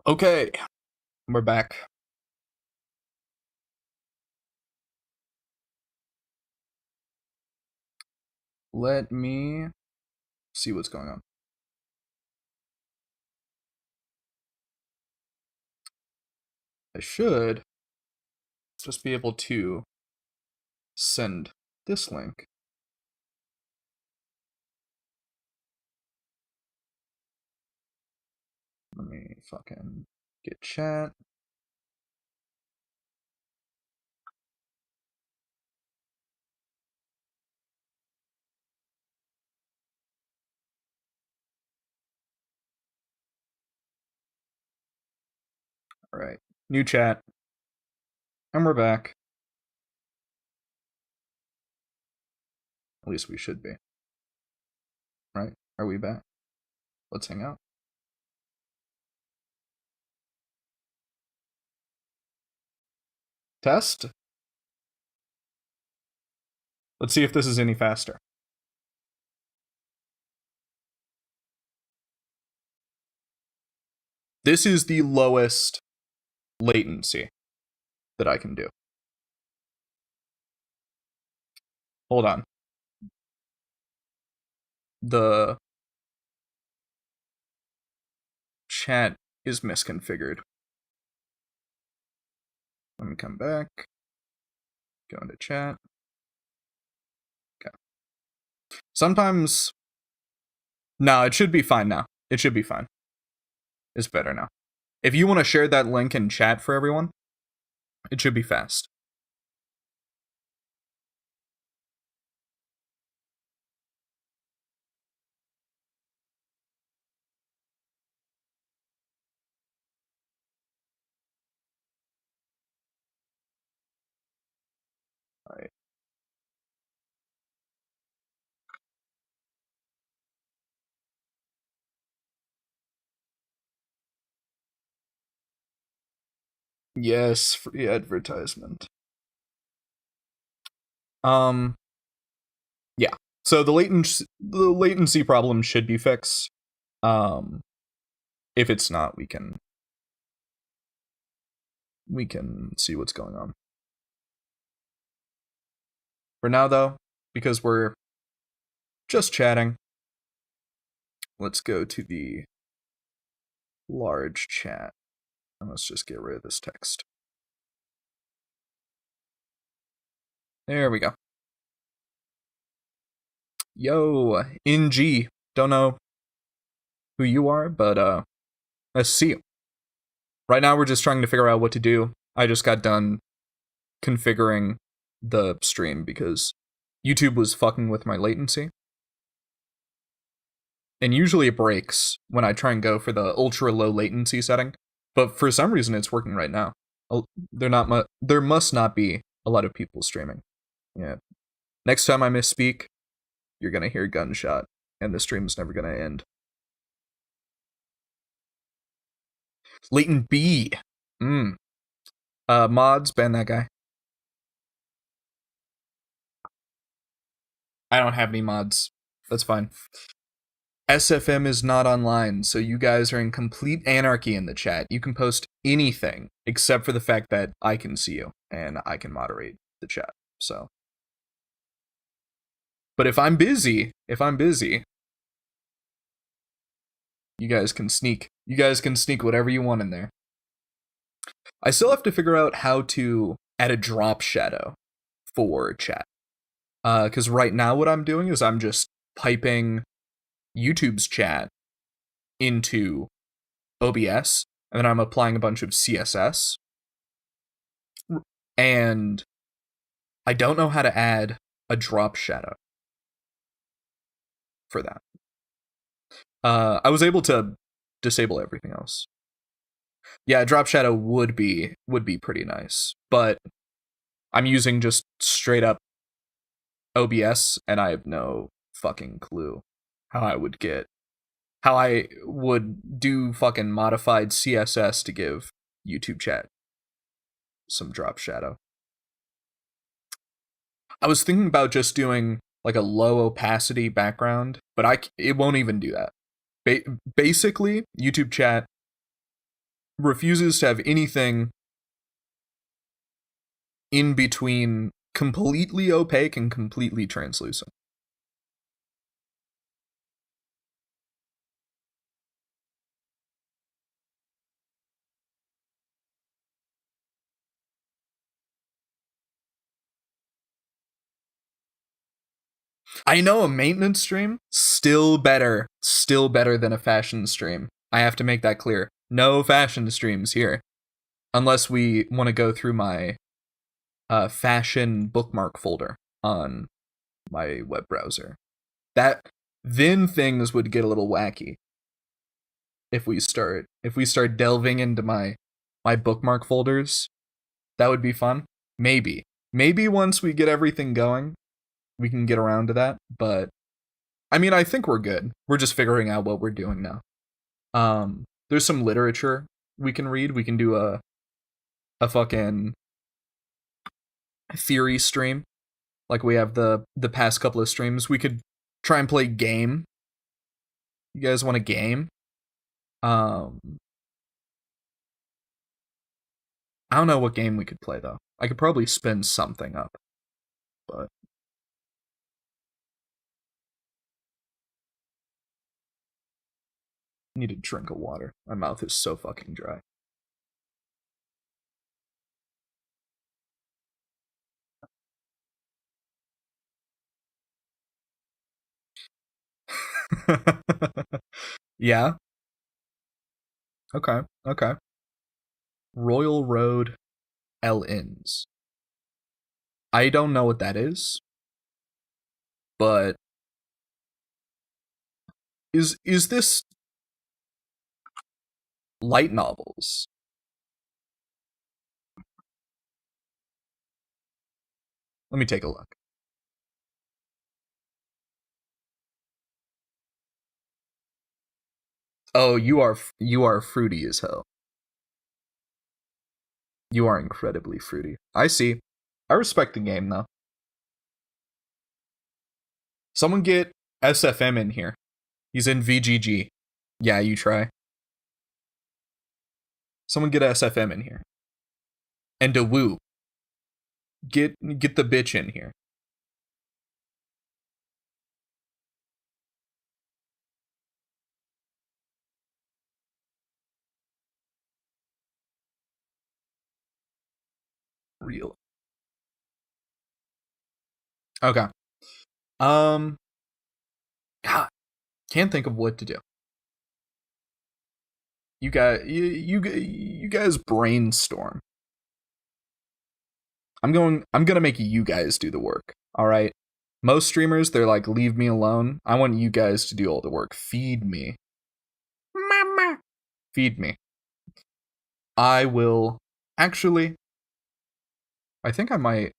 Okay, we're back. Let me see what's going on. I should just be able to send this link. Let me fucking get chat. All right, new chat. And we're back. At least we should be. Right? Are we back? Let's hang out. Test? Let's see if this is any faster. This is the lowest latency that I can do. Hold on. The chat is misconfigured. Let me come back. Go into chat. Okay. Sometimes... No, it should be fine now. It should be fine. It's better now. If you want to share that link in chat for everyone, it should be fast. All right. Yes, free advertisement. Yeah. So the latency problem should be fixed. If it's not, we can see what's going on. For now, though, because we're just chatting, let's go to the large chat and let's just get rid of this text. There we go. Yo, NG. Don't know who you are, but let's see you. Right now we're just trying to figure out what to do. I just got done configuring the stream because YouTube was fucking with my latency. And usually it breaks when I try and go for the ultra low latency setting, but for some reason it's working right now. There must not be a lot of people streaming. Yeah. Next time I misspeak, you're gonna hear gunshot, and the stream's never gonna end. Latent B. Mods, ban that guy. I don't have any mods. That's fine. SFM is not online, so you guys are in complete anarchy in the chat. You can post anything except for the fact that I can see you and I can moderate the chat. So, but if I'm busy, you guys can sneak. You guys can sneak whatever you want in there. I still have to figure out how to add a drop shadow for chat. Because right now what I'm doing is I'm just piping YouTube's chat into OBS, and then I'm applying a bunch of CSS. And I don't know how to add a drop shadow for that. I was able to disable everything else. Yeah, drop shadow would be pretty nice, but I'm using just straight up OBS, and I have no fucking clue how I would do fucking modified CSS to give YouTube chat some drop shadow. I was thinking about just doing like a low opacity background, but it won't even do that. Basically, YouTube chat refuses to have anything in between completely opaque and completely translucent. I know a maintenance stream, still better than a fashion stream. I have to make that clear. No fashion streams here. Unless we want to go through my fashion bookmark folder on my web browser. Then things would get a little wacky. If we start delving into my bookmark folders, that would be fun. Maybe once we get everything going, we can get around to that, but I mean, I think we're good. We're just figuring out what we're doing now. There's some literature we can read. We can do a fucking theory stream, like we have the past couple of streams. We could try and play game. You guys want a game? I don't know what game we could play though. I could probably spin something up, but I need a drink of water. My mouth is so fucking dry. Yeah. Okay. Royal Road L Inns. I don't know what that is, but is this light novels? Let me take a look. Oh, you are fruity as hell. You are incredibly fruity. I see. I respect the game though. Someone get SFM in here. He's in VGG. Yeah, you try. Someone get SFM in here. And a woo. Get the bitch in here. Real. Okay. God, can't think of what to do. You guys brainstorm. I'm gonna make you guys do the work. All right. Most streamers, they're like, leave me alone. I want you guys to do all the work. Feed me. Mama. Feed me. I will actually. I think I might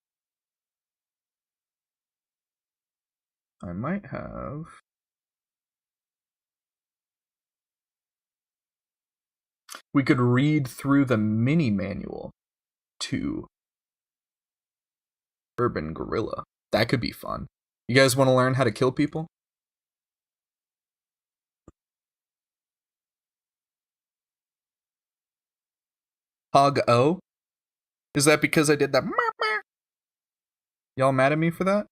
have. We could read through the mini manual to Urban Gorilla. That could be fun. You guys want to learn how to kill people? Hog O? Is that because I did that? Y'all mad at me for that?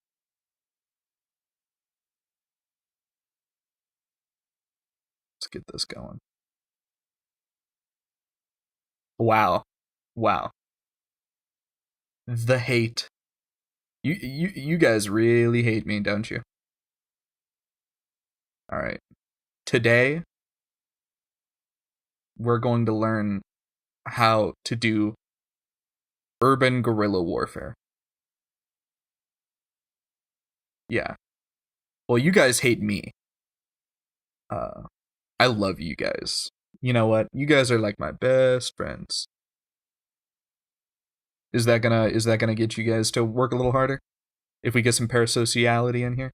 Let's get this going. Wow. The hate. You guys really hate me, don't you? All right. Today, we're going to learn how to do urban guerrilla warfare. Yeah. Well, you guys hate me. I love you guys. You know what? You guys are like my best friends. Is that gonna get you guys to work a little harder? If we get some parasociality in here?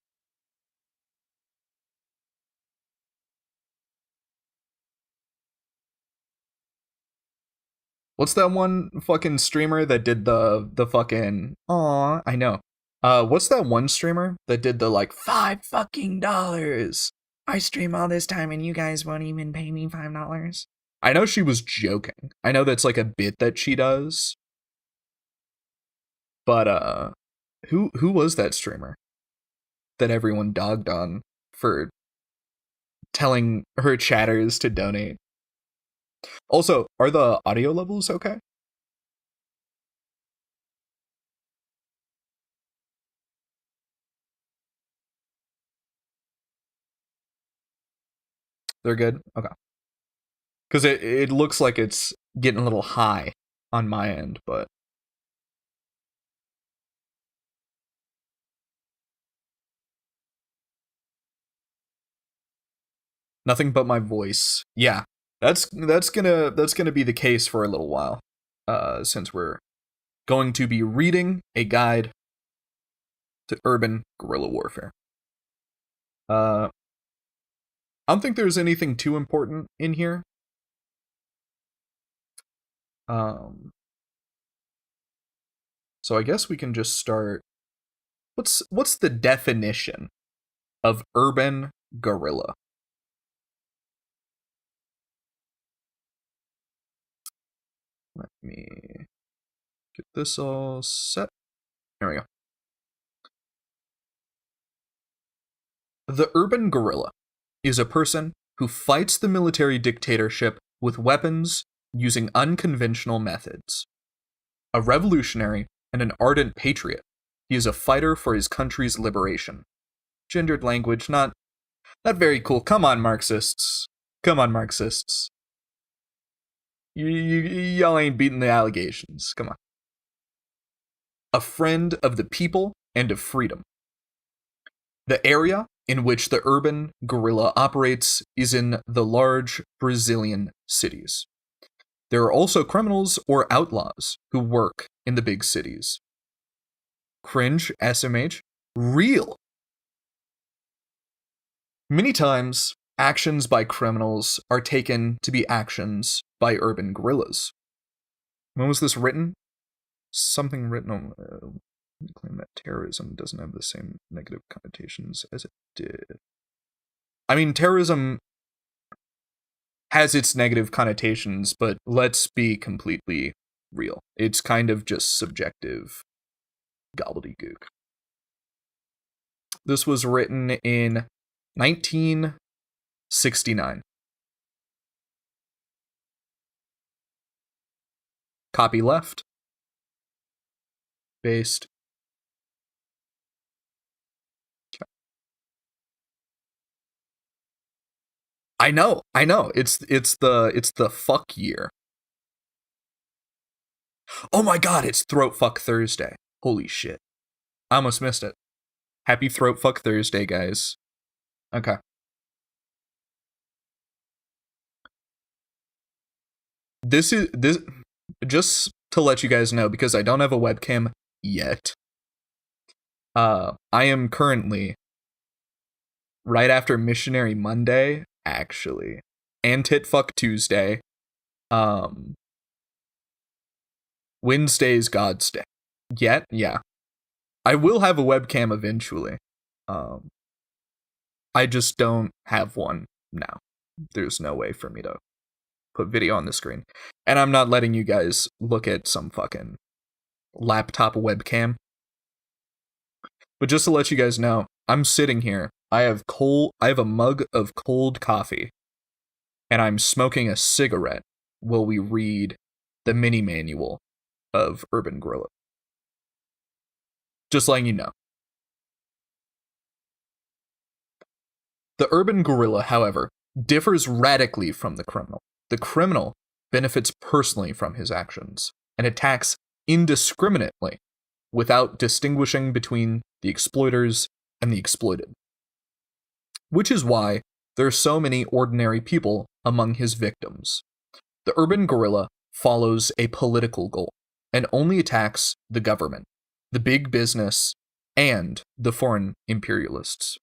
What's that one fucking streamer that did the fucking aw, I know. What's that one streamer that did the like $5 fucking? I stream all this time and you guys won't even pay me $5? I know she was joking. I know that's like a bit that she does. But who was that streamer that everyone dogged on for telling her chatters to donate? Also, are the audio levels okay? They're good? Okay. Because it looks like it's getting a little high on my end, but nothing but my voice. Yeah. That's gonna be the case for a little while. Since we're going to be reading a guide to urban guerrilla warfare. I don't think there's anything too important in here. So I guess we can just start. What's the definition of urban guerrilla? Let me get this all set. There we go. The urban guerrilla is a person who fights the military dictatorship with weapons using unconventional methods. A revolutionary and an ardent patriot, he is a fighter for his country's liberation. Gendered language, not very cool. Come on, Marxists. Come on, Marxists. Y'all ain't beating the allegations. Come on. A friend of the people and of freedom. The area in which the urban guerrilla operates is in the large Brazilian cities. There are also criminals or outlaws who work in the big cities. Cringe, SMH, real. Many times, actions by criminals are taken to be actions by urban guerrillas. When was this written? Something written on claim that terrorism doesn't have the same negative connotations as it did. I mean, terrorism has its negative connotations, but let's be completely real. It's kind of just subjective gobbledygook. This was written in 1969. Copy left. Based. I know. It's the fuck year. Oh my god, it's Throat Fuck Thursday. Holy shit. I almost missed it. Happy Throat Fuck Thursday, guys. Okay. This just to let you guys know, because I don't have a webcam yet. I am currently right after Missionary Monday, actually, and Tit Fuck Tuesday. Wednesday's God's Day. Yet, yeah. I will have a webcam eventually. I just don't have one now. There's no way for me to put video on the screen. And I'm not letting you guys look at some fucking laptop webcam. But just to let you guys know, I'm sitting here. I have a mug of cold coffee. And I'm smoking a cigarette while we read the mini manual of Urban Guerrilla. Just letting you know. The urban guerrilla, however, differs radically from the criminal. The criminal benefits personally from his actions and attacks indiscriminately without distinguishing between the exploiters and the exploited. Which is why there are so many ordinary people among his victims. The urban guerrilla follows a political goal and only attacks the government, the big business, and the foreign imperialists.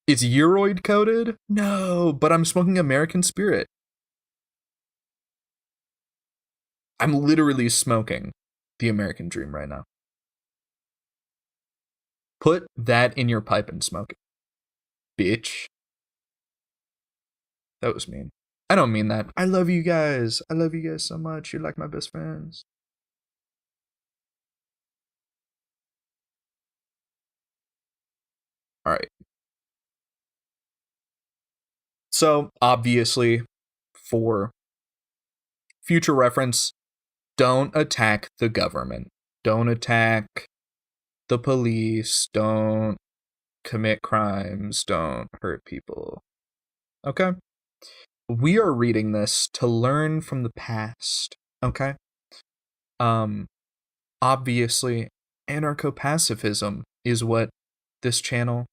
It's Euroid coded? No, but I'm smoking American Spirit. I'm literally smoking the American Dream right now. Put that in your pipe and smoke it. Bitch. That was mean. I don't mean that. I love you guys. I love you guys so much. You're like my best friends. All right. So, obviously, for future reference, don't attack the government. Don't attack the police. Don't commit crimes. Don't hurt people. Okay? We are reading this to learn from the past. Okay? Obviously, anarcho-pacifism is what this channel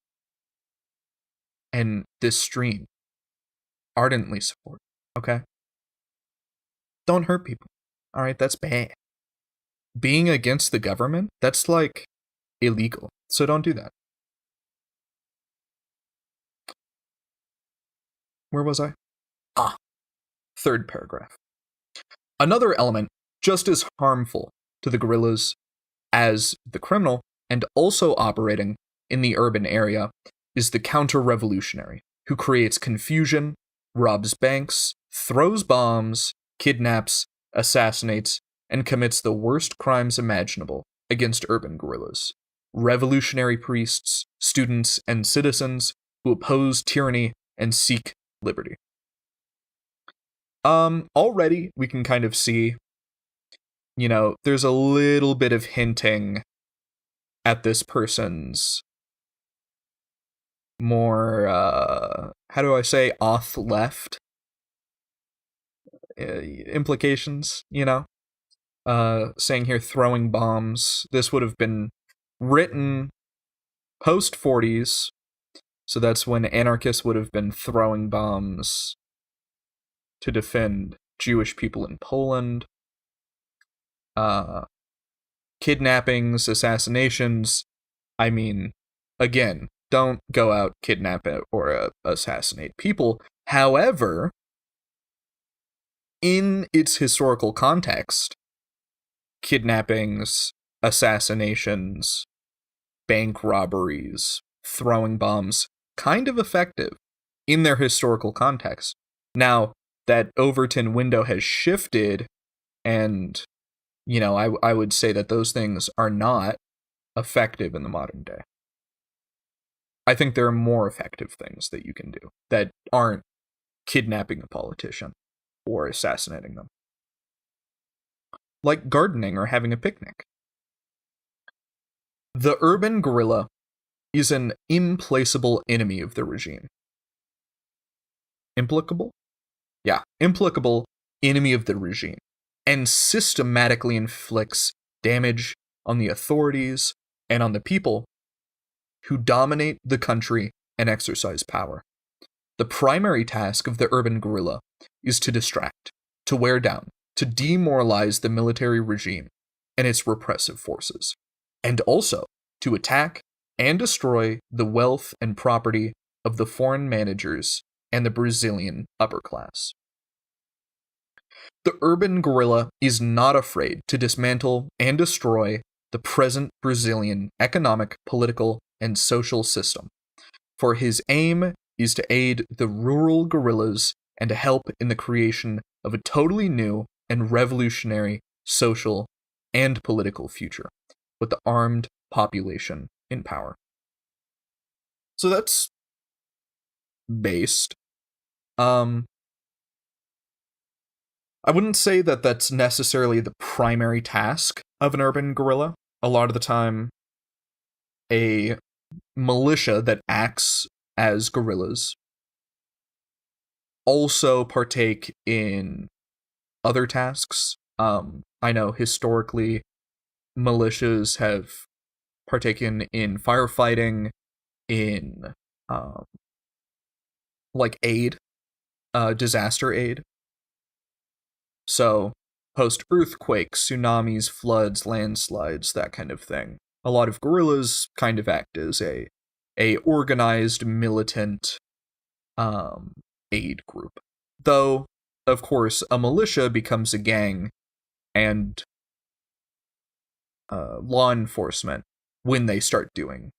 and this stream ardently support. Okay? Don't hurt people. All right, that's bad. Being against the government, that's like illegal. So don't do that. Where was I? Third paragraph. Another element just as harmful to the guerrillas as the criminal and also operating in the urban area is the counter-revolutionary who creates confusion, robs banks, throws bombs, kidnaps, assassinates, and commits the worst crimes imaginable against urban guerrillas. Revolutionary priests, students, and citizens who oppose tyranny and seek liberty. Already we can kind of see, there's a little bit of hinting at this person's more, how do I say, off left implications, saying here throwing bombs. This would have been written post 40s, so that's when anarchists would have been throwing bombs to defend Jewish people in Poland. Kidnappings, assassinations. I mean, again, don't go out, kidnap or assassinate people. However, in its historical context, kidnappings, assassinations, bank robberies, throwing bombs, kind of effective in their historical context. Now, that Overton window has shifted, and, I would say that those things are not effective in the modern day. I think there are more effective things that you can do that aren't kidnapping a politician or assassinating them. Like gardening or having a picnic. The urban guerrilla is an implacable enemy of the regime. Implicable? Yeah, implicable enemy of the regime, and systematically inflicts damage on the authorities and on the people who dominate the country and exercise power. The primary task of the urban guerrilla is to distract, to wear down, to demoralize the military regime and its repressive forces, and also to attack and destroy the wealth and property of the foreign managers and the Brazilian upper class. The urban guerrilla is not afraid to dismantle and destroy the present Brazilian economic, political, and social system, for his aim is to aid the rural guerrillas and to help in the creation of a totally new and revolutionary social and political future, with the armed population in power. So that's based. I wouldn't say that that's necessarily the primary task of an urban guerrilla. A lot of the time, a militia that acts as guerrillas also partake in other tasks. I know historically militias have partaken in firefighting, in like aid, disaster aid. So post-earthquake, tsunamis, floods, landslides, that kind of thing. A lot of guerrillas kind of act as a organized militant aid group. Though, of course, a militia becomes a gang and law enforcement when they start doing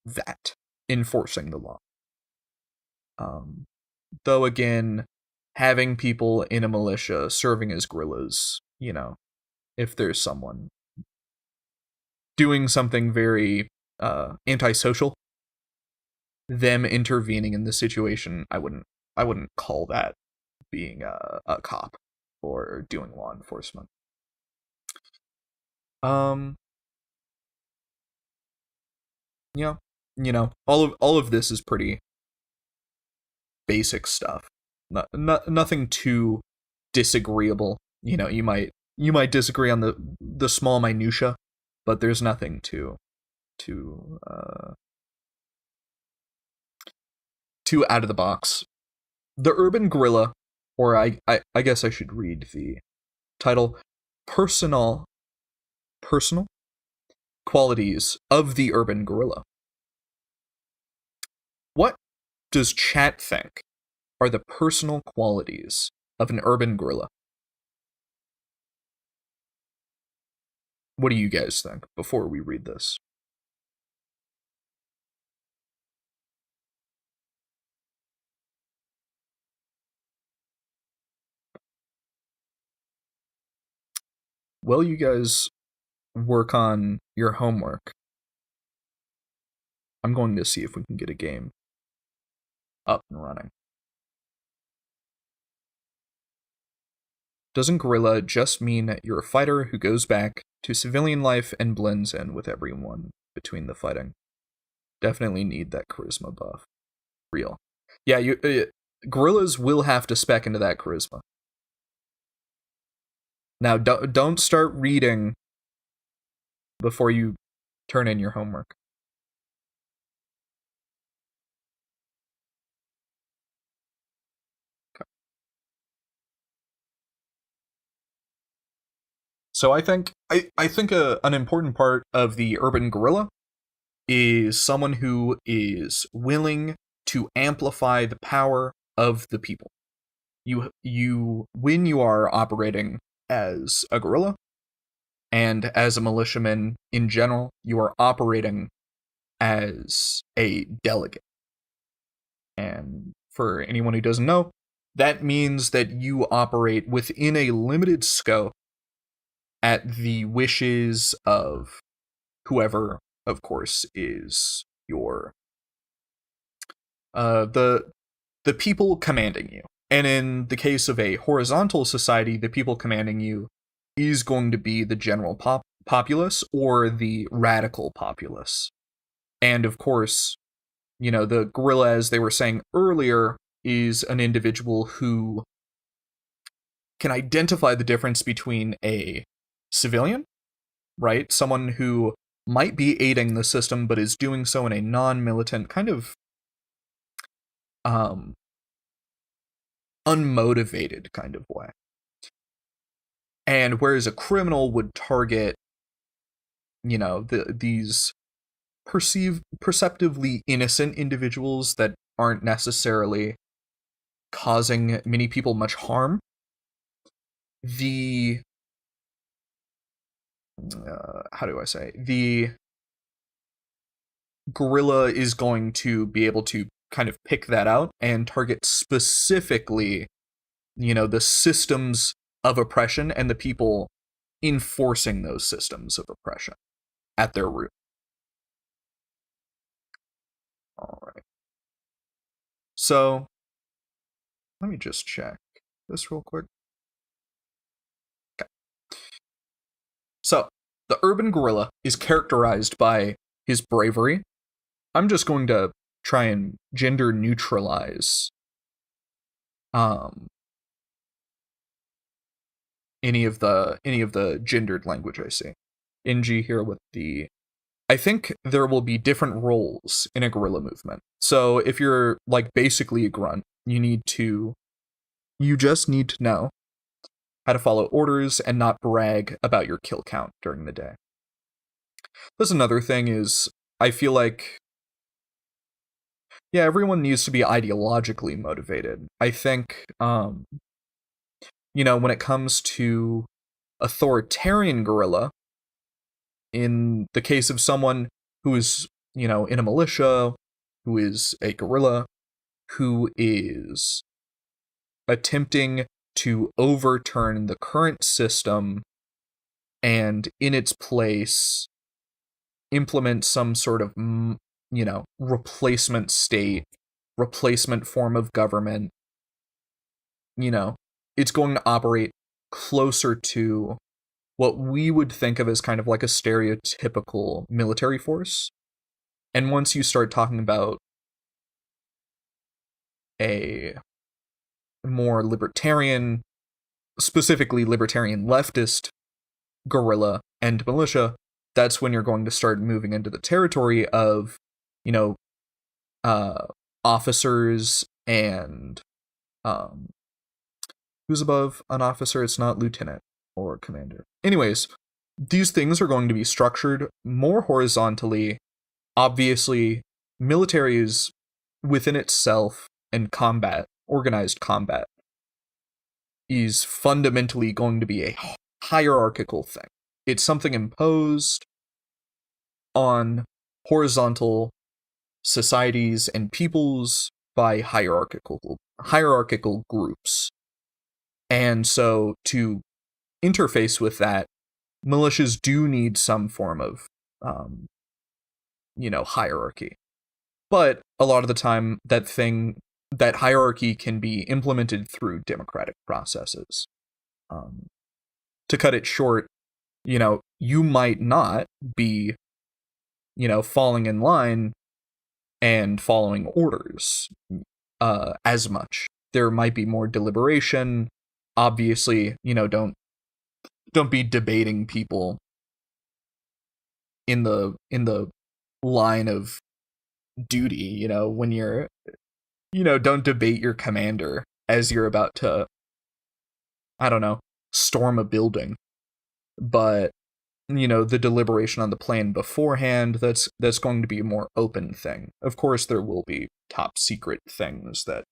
that, enforcing the law. Though again, having people in a militia serving as guerrillas, if there's someone doing something very antisocial, them intervening in the situation, I wouldn't call that being a cop or doing law enforcement. Yeah, all of this is pretty basic stuff. Nothing too disagreeable. You might disagree on the small minutia, but there's nothing too out of the box. The urban guerrilla, or I guess I should read the title, personal qualities of the urban guerrilla. What does chat think are the personal qualities of an urban guerrilla? What do you guys think before we read this? While you guys work on your homework, I'm going to see if we can get a game up and running. Doesn't guerrilla just mean that you're a fighter who goes back to civilian life and blends in with everyone between the fighting? Definitely need that charisma buff. Real. Yeah, guerrillas will have to spec into that charisma. Now, don't start reading before you turn in your homework. Okay. So I think an important part of the urban guerrilla is someone who is willing to amplify the power of the people. When you are operating as a guerrilla and as a militiaman in general, you are operating as a delegate. And for anyone who doesn't know, that means that you operate within a limited scope at the wishes of whoever, of course, is your the people commanding you. And in the case of a horizontal society, the people commanding you is going to be the general populace or the radical populace. And of course, the guerrilla, as they were saying earlier, is an individual who can identify the difference between a civilian, right? Someone who might be aiding the system, but is doing so in a non-militant kind of unmotivated kind of way. And whereas a criminal would target, these perceptively innocent individuals that aren't necessarily causing many people much harm, the guerrilla is going to be able to kind of pick that out and target specifically, the systems of oppression and the people enforcing those systems of oppression at their root. All right. So, let me just check this real quick. Okay. So, the urban guerrilla is characterized by his bravery. I'm just going to try and gender neutralize any of the gendered language I see. NG here with the I think there will be different roles in a guerrilla movement. So if you're like basically a grunt, you just need to know how to follow orders and not brag about your kill count during the day. There's another thing is I feel like everyone needs to be ideologically motivated. I think when it comes to authoritarian guerrilla, in the case of someone who is, in a militia, who is a guerrilla, who is attempting to overturn the current system and in its place implement some sort of, replacement state, replacement form of government. It's going to operate closer to what we would think of as kind of like a stereotypical military force. And once you start talking about a more libertarian, specifically libertarian leftist guerrilla and militia, that's when you're going to start moving into the territory of, officers and, who's above an officer? It's not lieutenant or commander. Anyways, these things are going to be structured more horizontally. Obviously, military is within itself, and organized combat, is fundamentally going to be a hierarchical thing. It's something imposed on horizontal societies and peoples by hierarchical groups. And so to interface with that, militias do need some form of, hierarchy. But a lot of the time, that hierarchy can be implemented through democratic processes. To cut it short, you might not be, falling in line and following orders as much. There might be more deliberation. Obviously, don't be debating people in the line of duty, when you're, don't debate your commander as you're about to, I don't know, storm a building. But, the deliberation on the plan beforehand, that's going to be a more open thing. Of course, there will be top secret things that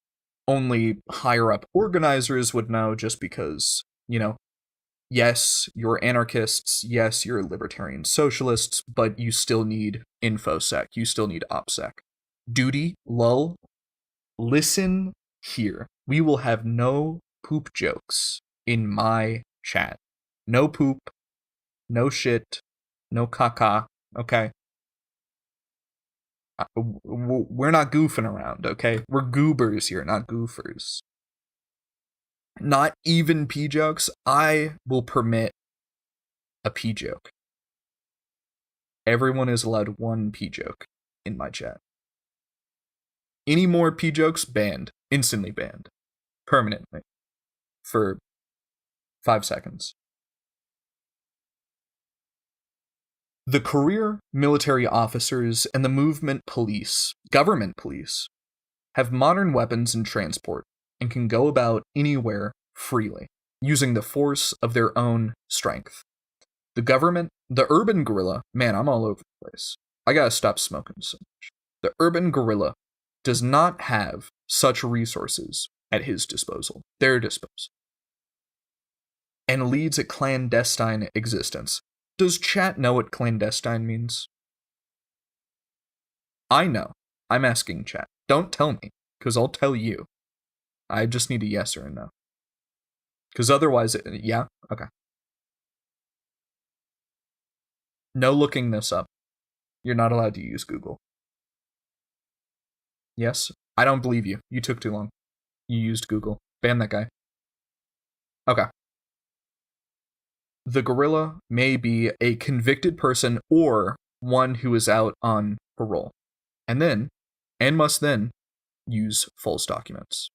only higher up organizers would know, just because, yes, you're anarchists, yes, you're libertarian socialists, but you still need InfoSec, you still need OPSEC. Duty, lull, listen here. We will have no poop jokes in my chat. No poop, no shit, no caca, okay? We're not goofing around, okay? We're goobers here, not goofers. Not even pee jokes. I will permit a pee joke. Everyone is allowed one pee joke in my chat. Any more pee jokes, banned. Instantly banned. Permanently. For 5 seconds. The career military officers and the movement police, government police, have modern weapons and transport and can go about anywhere freely, using the force of their own strength. The urban guerrilla, man, I'm all over the place. I gotta stop smoking so much. The urban guerrilla does not have such resources at their disposal, and leads a clandestine existence. Does chat know what clandestine means? I know. I'm asking chat. Don't tell me, because I'll tell you. I just need a yes or a no. Because otherwise, yeah? Okay. No looking this up. You're not allowed to use Google. Yes? I don't believe you. You took too long. You used Google. Ban that guy. Okay. The guerrilla may be a convicted person or one who is out on parole, and must then use false documents.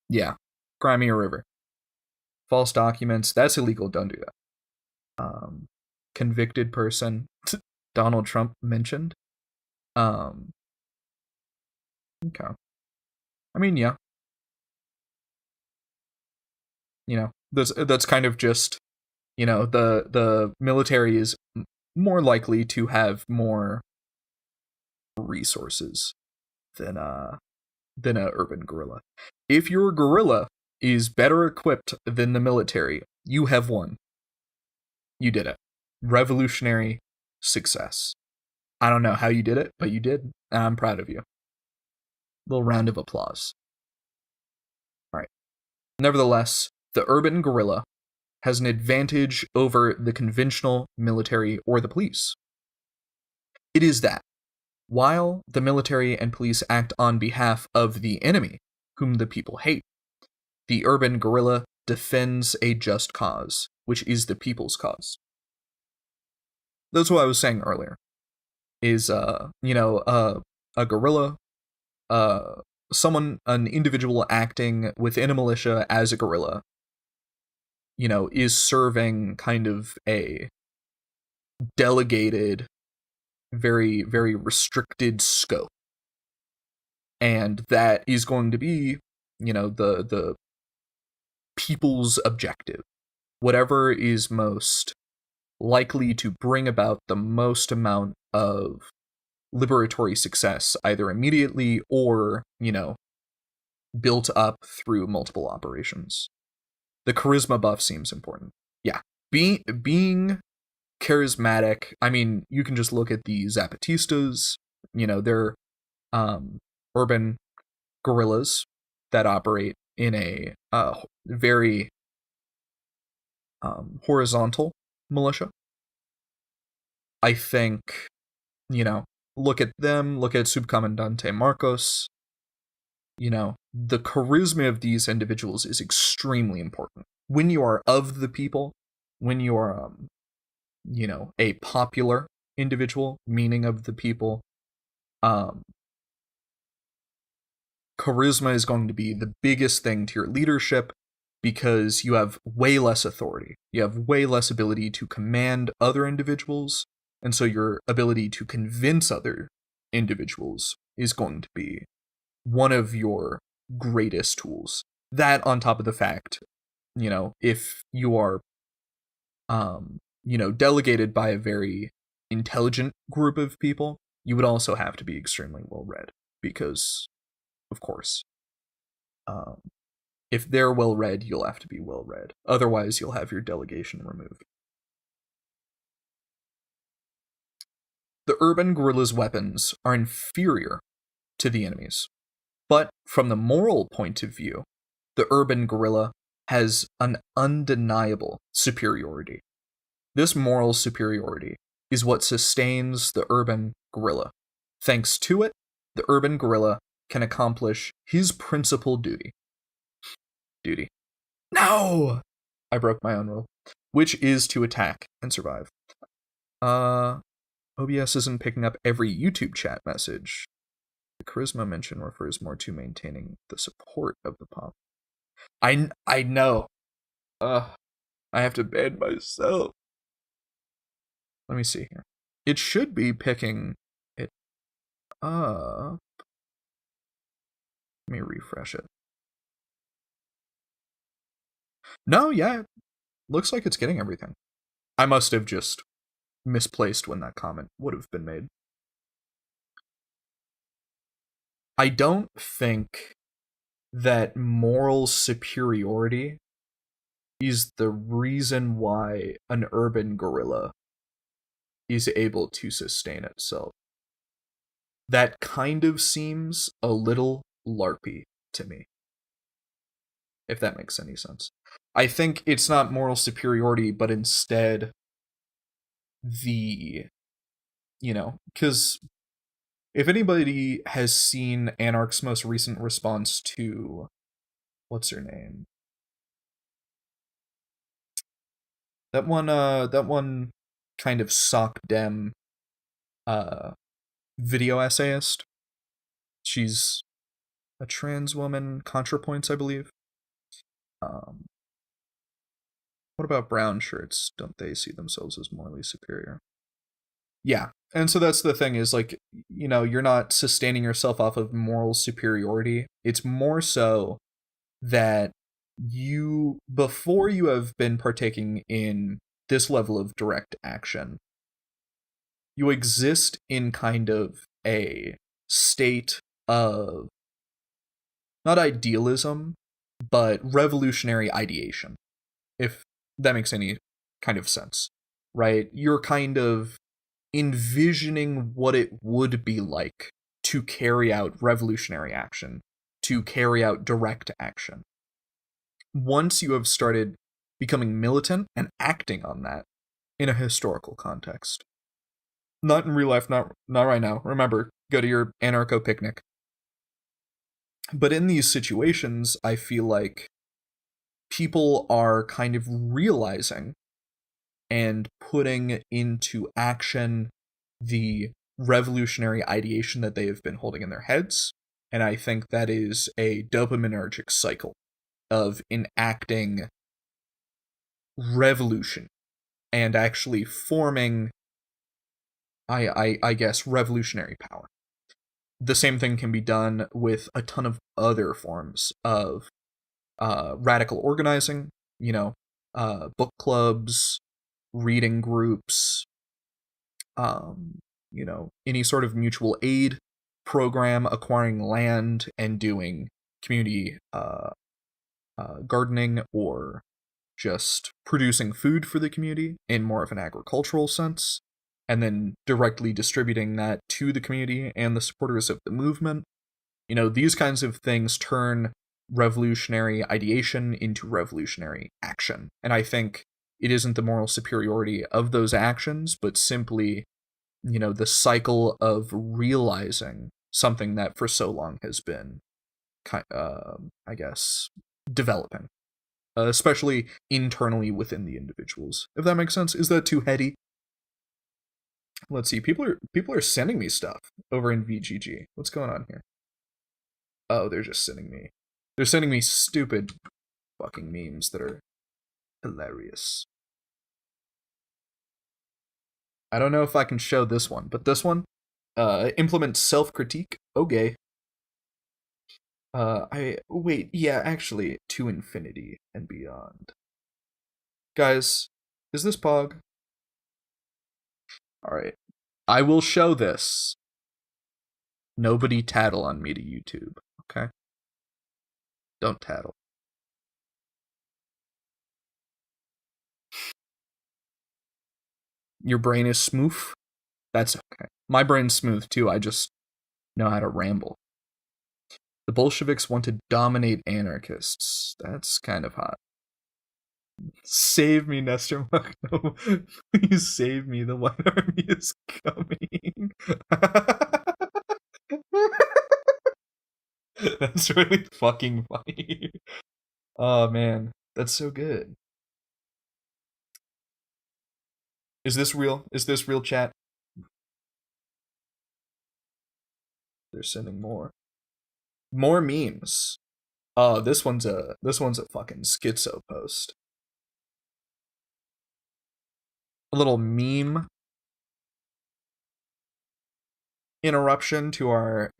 Yeah. Crimea River. False documents, that's illegal, don't do that. Convicted person, Donald Trump mentioned. Okay. I mean, yeah. That's kind of just, the military is more likely to have more resources than a urban guerrilla. If your guerrilla is better equipped than the military, you have won. You did it. Revolutionary success. I don't know how you did it, but you did, and I'm proud of you. Little round of applause. All right. Nevertheless, the urban guerrilla has an advantage over the conventional military or the police. It is that, while the military and police act on behalf of the enemy, whom the people hate, the urban guerrilla defends a just cause, which is the people's cause. That's what I was saying earlier. Is a guerrilla, an individual acting within a militia as a guerrilla, is serving kind of a delegated, very, very restricted scope. And that is going to be, the people's objective. Whatever is most likely to bring about the most amount of liberatory success, either immediately or, built up through multiple operations. The charisma buff seems important. Yeah. Being charismatic, I mean, you can just look at the Zapatistas, they're urban guerrillas that operate in a very horizontal militia. I think, look at them, look at Subcomandante Marcos. The charisma of these individuals is extremely important. When you are of the people, when you are, a popular individual, meaning of the people, charisma is going to be the biggest thing to your leadership because you have way less authority. You have way less ability to command other individuals, and so your ability to convince other individuals is going to be one of your greatest tools. That on top of the fact, if you are, delegated by a very intelligent group of people, you would also have to be extremely well read because, of course, if they're well read, you'll have to be well read. Otherwise, you'll have your delegation removed. The urban guerrilla's weapons are inferior to the enemy's. But from the moral point of view, the urban guerrilla has an undeniable superiority. This moral superiority is what sustains the urban guerrilla. Thanks to it, the urban guerrilla can accomplish his principal duty. No! I broke my own rule. Which is to attack and survive. OBS isn't picking up every YouTube chat message. The charisma mention refers more to maintaining the support of the pop. I know. I have to ban myself. Let me see here. It should be picking it up. Let me refresh it. No, yeah. Looks like it's getting everything. I must have just misplaced when that comment would have been made. I don't think that moral superiority is the reason why an urban guerrilla is able to sustain itself. That kind of seems a little LARPy to me, if that makes any sense. I think it's not moral superiority, but instead because if anybody has seen Anarch's most recent response to, what's her name? That one kind of sock dem video essayist. She's a trans woman, ContraPoints, I believe. What about brown shirts? Don't they see themselves as morally superior? Yeah. And so that's the thing is, like, you're not sustaining yourself off of moral superiority. It's more so that before you have been partaking in this level of direct action, you exist in kind of a state of not idealism, but revolutionary ideation, if that makes any kind of sense, right? You're kind of envisioning what it would be like to carry out revolutionary action, to carry out direct action. once you have started becoming militant and acting on that in a historical context. Not in real life, not right now. Remember, go to your anarcho picnic. But in these situations, I feel like people are kind of realizing and putting into action the revolutionary ideation that they have been holding in their heads. And I think that is a dopaminergic cycle of enacting revolution and actually forming, I guess, revolutionary power. The same thing can be done with a ton of other forms of radical organizing, book clubs, reading groups, any sort of mutual aid program, acquiring land and doing community gardening, or just producing food for the community in more of an agricultural sense, and then directly distributing that to the community and the supporters of the movement. These kinds of things turn revolutionary ideation into revolutionary action. And I think it isn't the moral superiority of those actions, but simply, the cycle of realizing something that for so long has been, I guess, developing, especially internally within the individuals. If that makes sense. Is that too heady? Let's see. People are sending me stuff over in VGG. What's going on here? Oh, they're sending me stupid fucking memes that are hilarious. I don't know if I can show this one, but this one, implement self-critique. Okay. Actually, to infinity and beyond. Guys, is this Pog? Alright. I will show this. Nobody tattle on me to YouTube, okay? Don't tattle. Your brain is smooth? That's okay. My brain's smooth too, I just know how to ramble. The Bolsheviks want to dominate anarchists. That's kind of hot. Save me, Nestor Magno. Please save me. The White Army is coming. That's really fucking funny. Oh man, that's so good. Is this real? Is this real, chat? They're sending more memes. Oh, this one's a fucking schizo post. A little meme interruption to our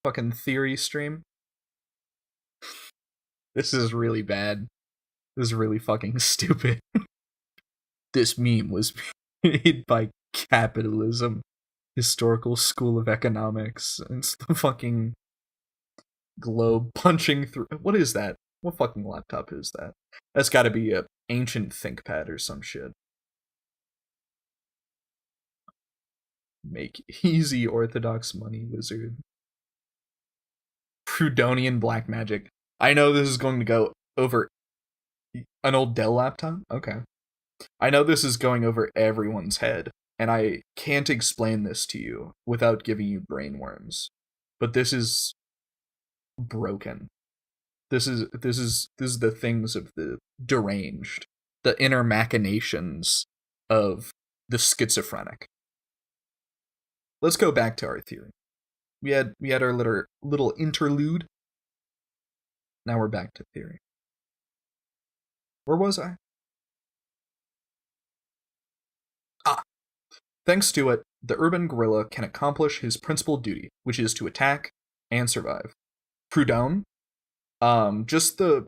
fucking theory stream. This is really bad. This is really fucking stupid. This meme was made by Capitalism Historical School of Economics. It's the fucking globe punching through. What is that? What fucking laptop is that? That's gotta be a ancient ThinkPad or some shit. Make easy orthodox money, wizard. Prudonian black magic. I know this is going to go over an old Dell laptop. Okay. I know this is going over everyone's head, and I can't explain this to you without giving you brainworms. But this is broken. This is the things of the deranged, the inner machinations of the schizophrenic. Let's go back to our theory. We had our little interlude. Now we're back to theory. Where was I? Thanks to it, the urban guerrilla can accomplish his principal duty, which is to attack and survive. Proudhon, just the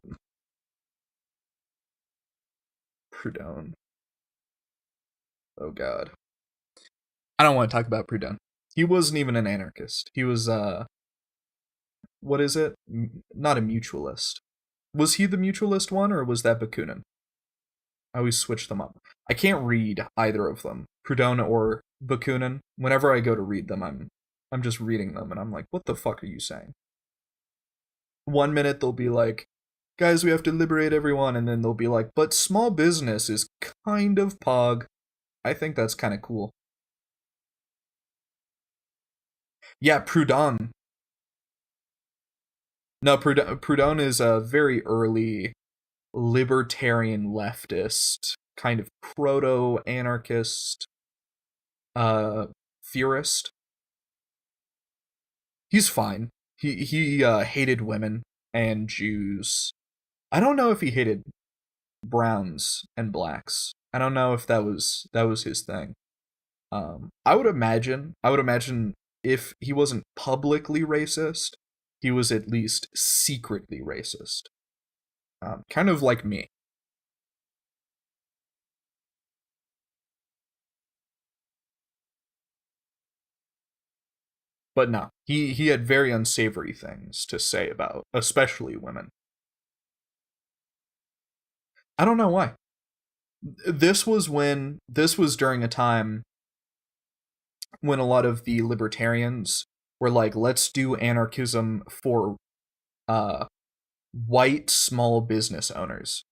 Proudhon. Oh god. I don't want to talk about Proudhon. He wasn't even an anarchist. He was what is it? Not a mutualist. Was he the mutualist one, or was that Bakunin? I always switch them up. I can't read either of them, Proudhon or Bakunin. Whenever I go to read them, I'm just reading them, and I'm like, what the fuck are you saying? One minute they'll be like, guys, we have to liberate everyone, and then they'll be like, but small business is kind of pog. I think that's kind of cool. Yeah, Proudhon. No, Proudhon is a very early libertarian leftist, kind of proto-anarchist uh theorist. He's fine. He hated women and Jews. I don't know if he hated browns and blacks. I don't know if that was his thing. I would imagine if he wasn't publicly racist, he was at least secretly racist. Kind of like me. But no, he had very unsavory things to say about, especially women. I don't know why. This was during a time when a lot of the libertarians were like, let's do anarchism for uh white small business owners.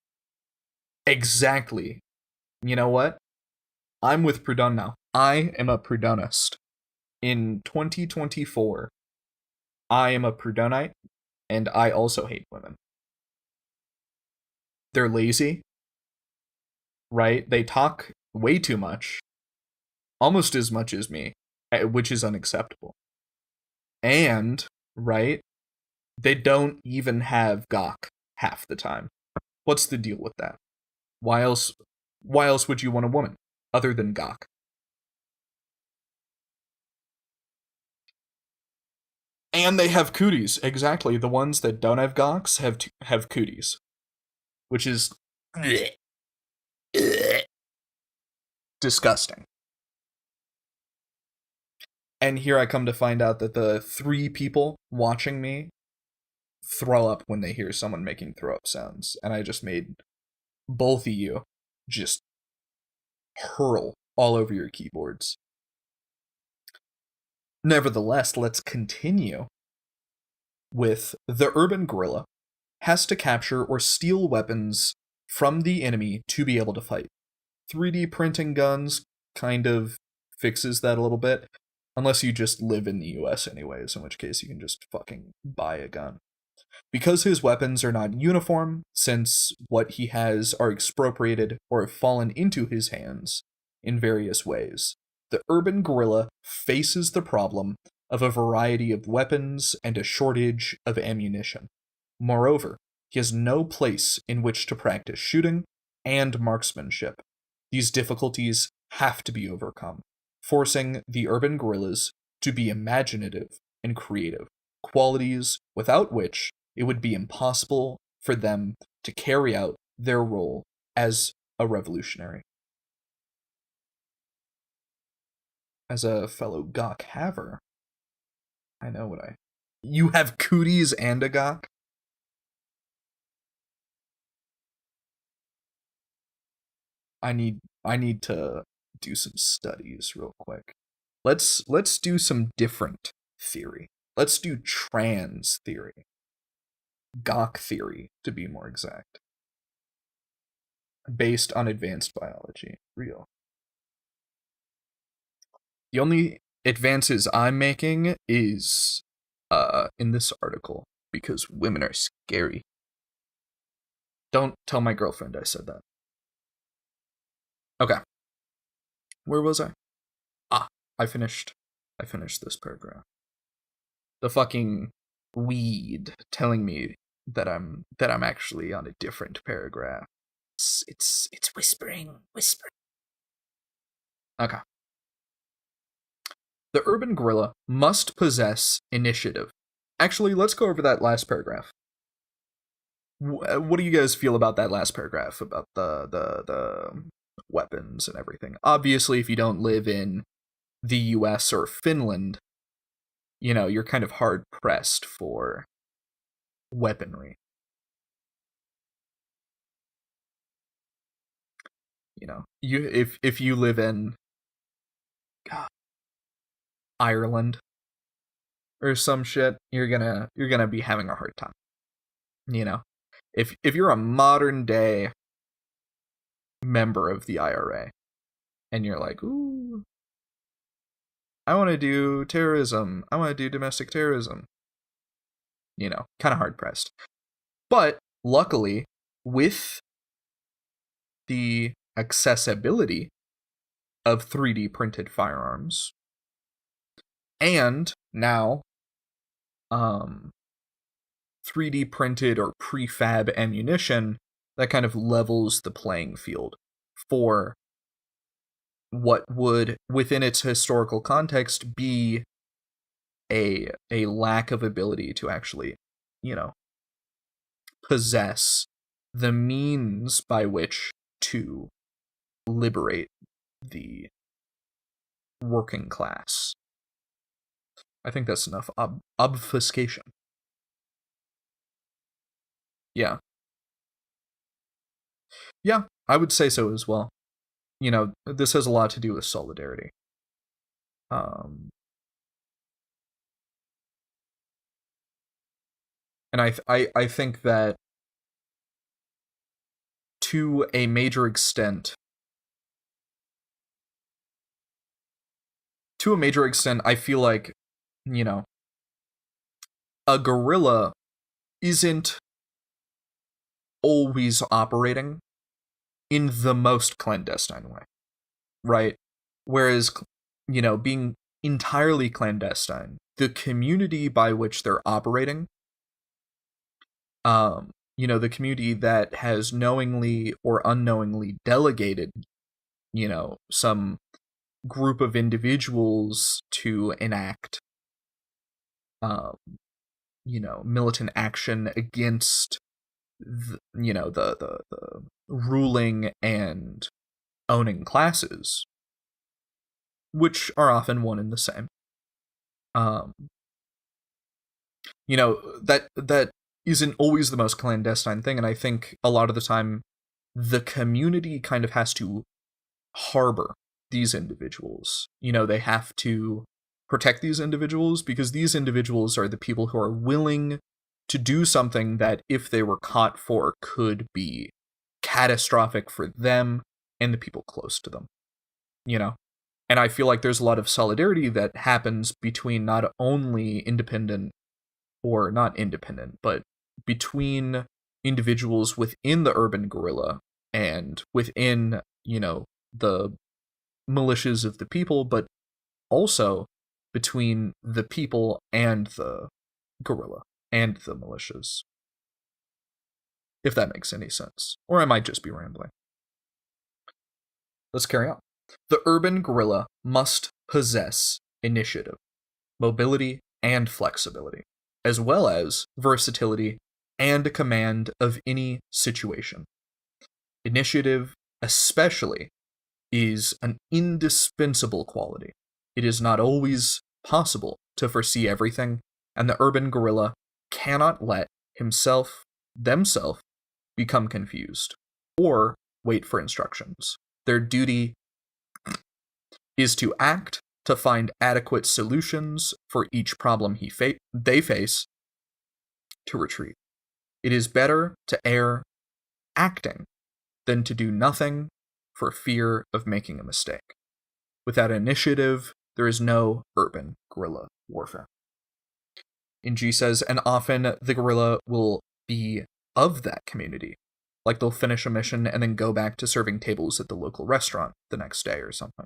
Exactly. You know what? I'm with Proudhon now. I am a Proudhonist. In 2024, I am a Proudhonite, and I also hate women. They're lazy, right? They talk way too much, almost as much as me, which is unacceptable. And, right, they don't even have gawk half the time. What's the deal with that? Why else why else would you want a woman other than gawk? And they have cooties. Exactly. The ones that don't have gawks have cooties, which is disgusting. And here I come to find out that the 3 people watching me throw up when they hear someone making throw up sounds, and I just made both of you just hurl all over your keyboards. Nevertheless, let's continue with the urban guerrilla has to capture or steal weapons from the enemy to be able to fight. 3D printing guns kind of fixes that a little bit, unless you just live in the US anyways, in which case you can just fucking buy a gun. Because his weapons are not uniform, since what he has are expropriated or have fallen into his hands in various ways, the urban guerrilla faces the problem of a variety of weapons and a shortage of ammunition. Moreover, he has no place in which to practice shooting and marksmanship. These difficulties have to be overcome, forcing the urban guerrillas to be imaginative and creative, qualities without which it would be impossible for them to carry out their role as a revolutionary. As a fellow gawk haver, I know what I. You have cooties and a gawk? I need to do some studies real quick. Let's do some different theory. Let's do trans theory. Gawk theory, to be more exact. Based on advanced biology. Real. The only advances I'm making is in this article because women are scary. Don't tell my girlfriend I said that. Okay. Where was I? Ah, I finished this paragraph. The fucking weed telling me that I'm actually on a different paragraph. It's whispering. Okay. The urban guerrilla must possess initiative. Actually, let's go over that last paragraph. What do you guys feel about that last paragraph about the weapons and everything? Obviously, if you don't live in the US or Finland, you're kind of hard pressed for weaponry. If you live in God, Ireland or some shit, you're gonna be having a hard time. You know, if you're a modern day member of the IRA and you're like, ooh, I want to do terrorism, I want to do domestic terrorism, you know, kind of hard pressed. But luckily, with the accessibility of 3D printed firearms, and now 3D printed or prefab ammunition, that kind of levels the playing field for what would, within its historical context, be a lack of ability to actually, you know, possess the means by which to liberate the working class. I think that's enough obfuscation. Yeah. Yeah, I would say so as well. You know, this has a lot to do with solidarity. And I think that to a major extent, I feel like, you know, a guerrilla isn't always operating in the most clandestine way, right? Whereas, you know, being entirely clandestine, the community by which they're operating, you know, the community that has knowingly or unknowingly delegated, you know, some group of individuals to enact, you know, militant action against, you know, the ruling and owning classes, which are often one and the same. You know, that isn't always the most clandestine thing, and I think a lot of the time the community kind of has to harbor these individuals. You know, they have to protect these individuals because these individuals are the people who are willing to do something that, if they were caught for, could be catastrophic for them and the people close to them. You know? And I feel like there's a lot of solidarity that happens between not only independent, or not independent, but between individuals within the urban guerrilla and within, you know, the militias of the people, but also between the people and the guerrilla and the militias. If that makes any sense. Or I might just be rambling. Let's carry on. The urban guerrilla must possess initiative, mobility, and flexibility, as well as versatility and a command of any situation. Initiative, especially, is an indispensable quality. It is not always possible to foresee everything, and the urban guerrilla cannot let themselves become confused or wait for instructions. Their duty is to act, to find adequate solutions for each problem they face, to retreat. It is better to err acting than to do nothing for fear of making a mistake. Without initiative, there is no urban guerrilla warfare. Ng says, and often the guerrilla will be of that community. Like they'll finish a mission and then go back to serving tables at the local restaurant the next day or something.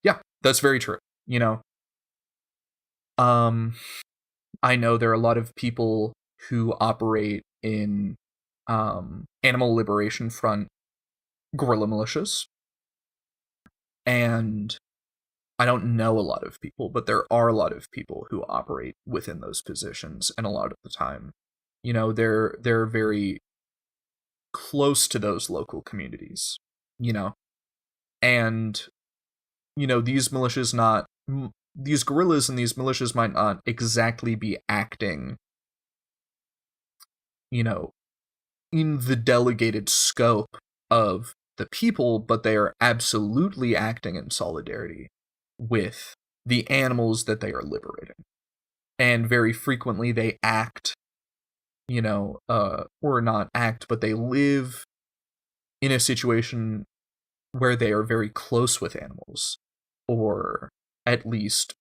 Yeah, that's very true. You know, I know there are a lot of people who operate in Animal Liberation Front guerrilla militias, and I don't know a lot of people, but there are a lot of people who operate within those positions, and a lot of the time, you know, they're very close to those local communities, you know, and, you know, these guerrillas and these militias might not exactly be acting, you know, in the delegated scope of the people, but they are absolutely acting in solidarity with the animals that they are liberating. And very frequently they act, or not act, but they live in a situation where they are very close with animals, or at least,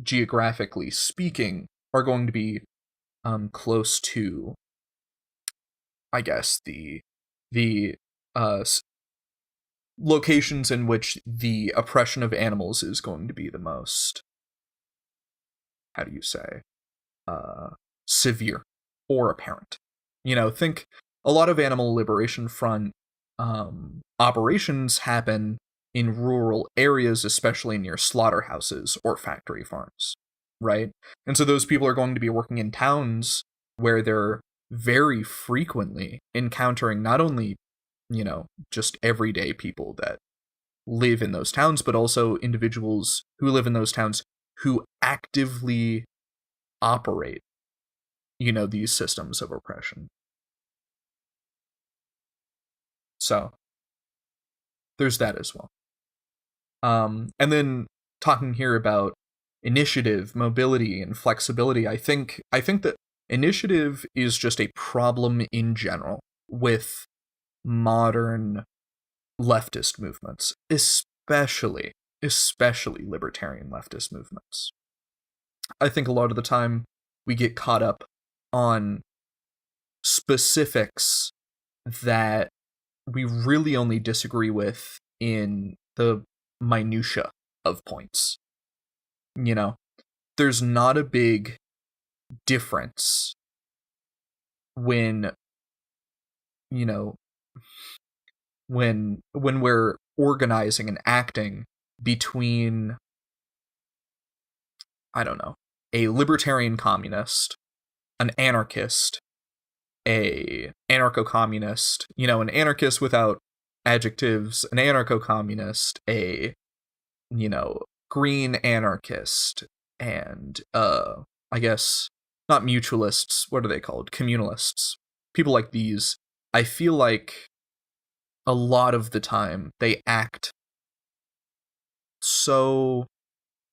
geographically speaking, are going to be close to, I guess, the locations in which the oppression of animals is going to be the most, how do you say, severe or apparent. Think a lot of animal liberation front operations happen in rural areas, especially near slaughterhouses or factory farms, right? And so those people are going to be working in towns where they're very frequently encountering not only, just everyday people that live in those towns, but also individuals who live in those towns who actively operate, these systems of oppression. So there's that as well. And then talking here about initiative, mobility, and flexibility, I think that initiative is just a problem in general with modern leftist movements, especially libertarian leftist movements. I think a lot of the time we get caught up on specifics that we really only disagree with in the minutia of points. There's not a big difference when, when we're organizing and acting between, I don't know, a libertarian communist, an anarchist, a anarcho-communist, an anarchist without adjectives, an anarcho-communist, a, green anarchist, and, I guess, not mutualists, what are they called? Communalists. People like these, I feel like a lot of the time they act so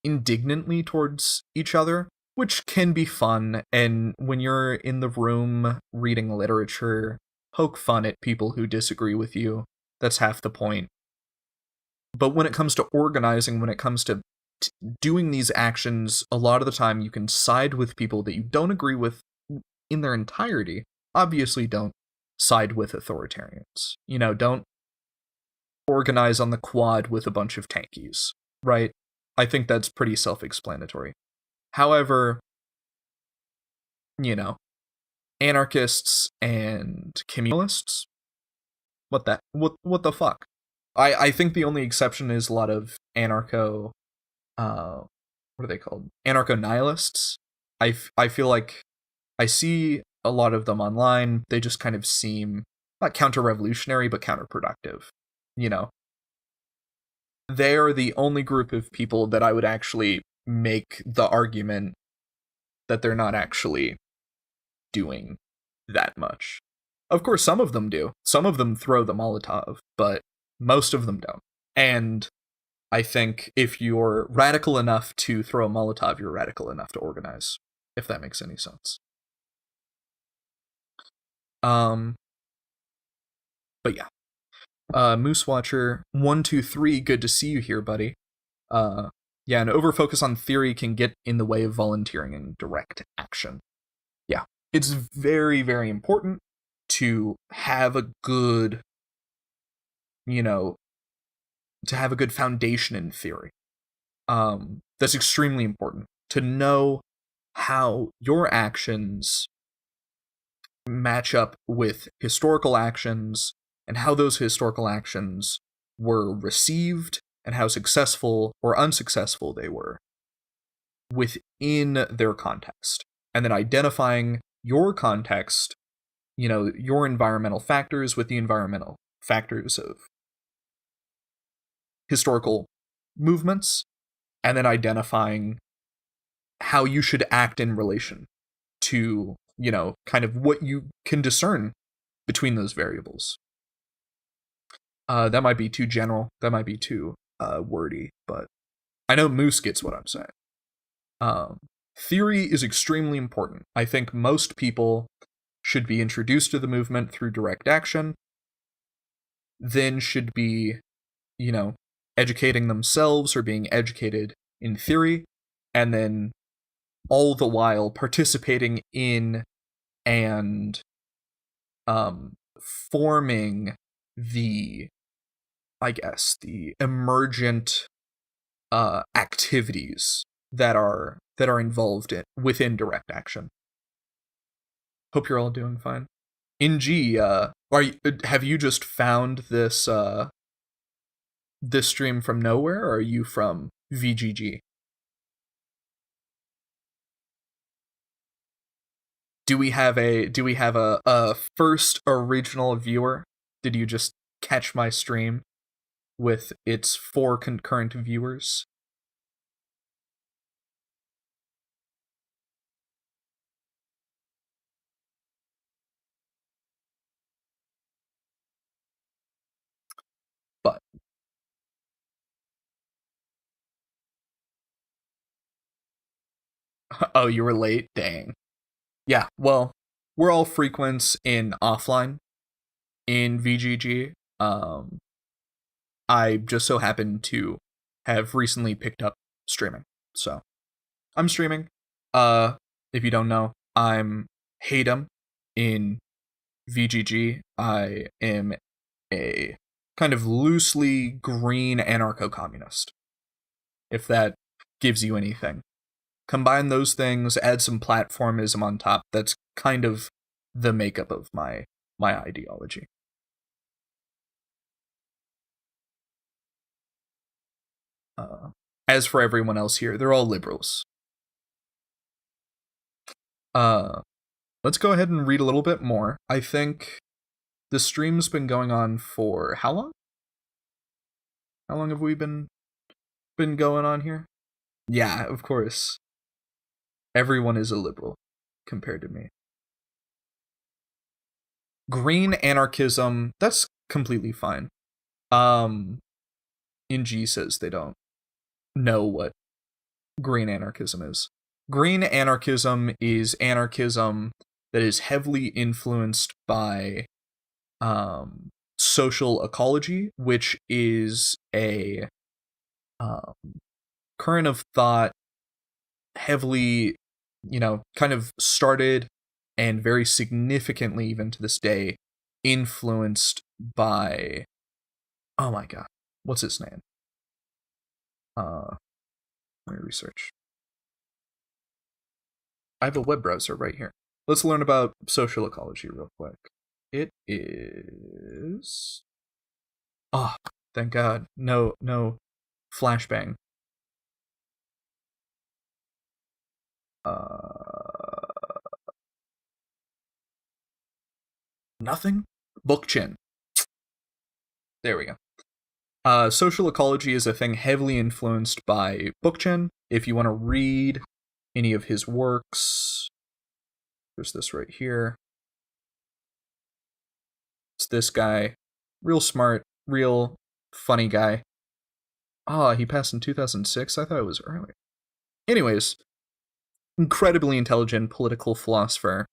indignantly towards each other, which can be fun, and when you're in the room reading literature, poke fun at people who disagree with you. That's half the point. But when it comes to organizing, when it comes to doing these actions, a lot of the time you can side with people that you don't agree with in their entirety. Obviously, don't side with authoritarians. Don't organize on the quad with a bunch of tankies, right? I think that's pretty self-explanatory. However, anarchists and communalists, what the fuck? I think the only exception is a lot of anarcho, what are they called? Anarcho-nihilists. I feel like I see a lot of them online. They just kind of seem not counter-revolutionary, but counterproductive. They are the only group of people that I would actually make the argument that they're not actually doing that much. Of course, some of them do. Some of them throw the Molotov, but most of them don't. And I think if you're radical enough to throw a Molotov, you're radical enough to organize, if that makes any sense. But yeah. Moose Watcher 123, good to see you here, buddy. Yeah, an overfocus on theory can get in the way of volunteering and direct action. Yeah, it's very, very important to have a good, to have a good foundation in theory. That's extremely important to know how your actions match up with historical actions and how those historical actions were received and how successful or unsuccessful they were within their context. And then identifying your context, your environmental factors with the environmental factors of historical movements, and then identifying how you should act in relation to, kind of what you can discern between those variables. That might be too general. That might be too wordy, but I know Moose gets what I'm saying. Theory is extremely important. I think most people should be introduced to the movement through direct action, then should be, educating themselves or being educated in theory, and then all the while participating in and forming the, the emergent activities that are involved within direct action. Hope you're all doing fine. NG, have you just found this this stream from nowhere, or are you from VGG? Do we have a first original viewer? Did you just catch my stream with its 4 concurrent viewers? But oh, you were late? Dang. Yeah, well, we're all frequents in offline in VGG. I just so happen to have recently picked up streaming. So, I'm streaming. If you don't know, I'm Hatem in VGG. I am a kind of loosely green anarcho-communist, if that gives you anything. Combine those things, add some platformism on top. That's kind of the makeup of my ideology. As for everyone else here, they're all liberals. Let's go ahead and read a little bit more. I think the stream's been going on for how long? How long have we been going on here? Yeah, of course. Everyone is a liberal compared to me. Green anarchism, that's completely fine. NG says they don't know what green anarchism is. Green anarchism is anarchism that is heavily influenced by social ecology, which is a current of thought heavily, kind of started and very significantly, even to this day, influenced by, oh my god, what's his name? Let me research. I have a web browser right here. Let's learn about social ecology real quick. It is... oh, thank god. No flashbang. Nothing? Bookchin. There we go. Social ecology is a thing heavily influenced by Bookchin. If you want to read any of his works, there's this right here. It's this guy. Real smart, real funny guy. He passed in 2006? I thought it was earlier. Anyways, incredibly intelligent political philosopher.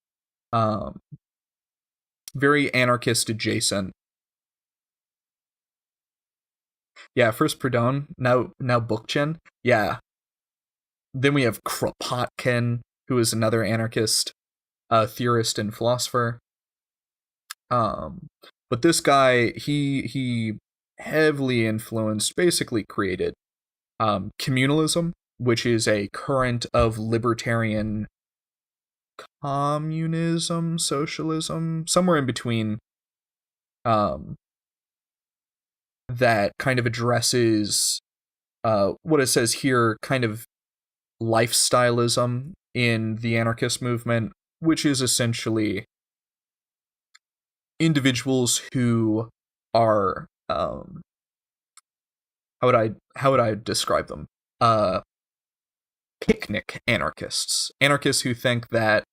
Very anarchist adjacent. Yeah, first Proudhon, now Bookchin. Yeah. Then we have Kropotkin, who is another anarchist theorist and philosopher. But this guy, he heavily influenced, basically created communalism, which is a current of libertarian communism, socialism, somewhere in between, that kind of addresses what it says here, kind of lifestyleism in the anarchist movement, which is essentially individuals who are how would I describe them? Picnic anarchists. Anarchists who think that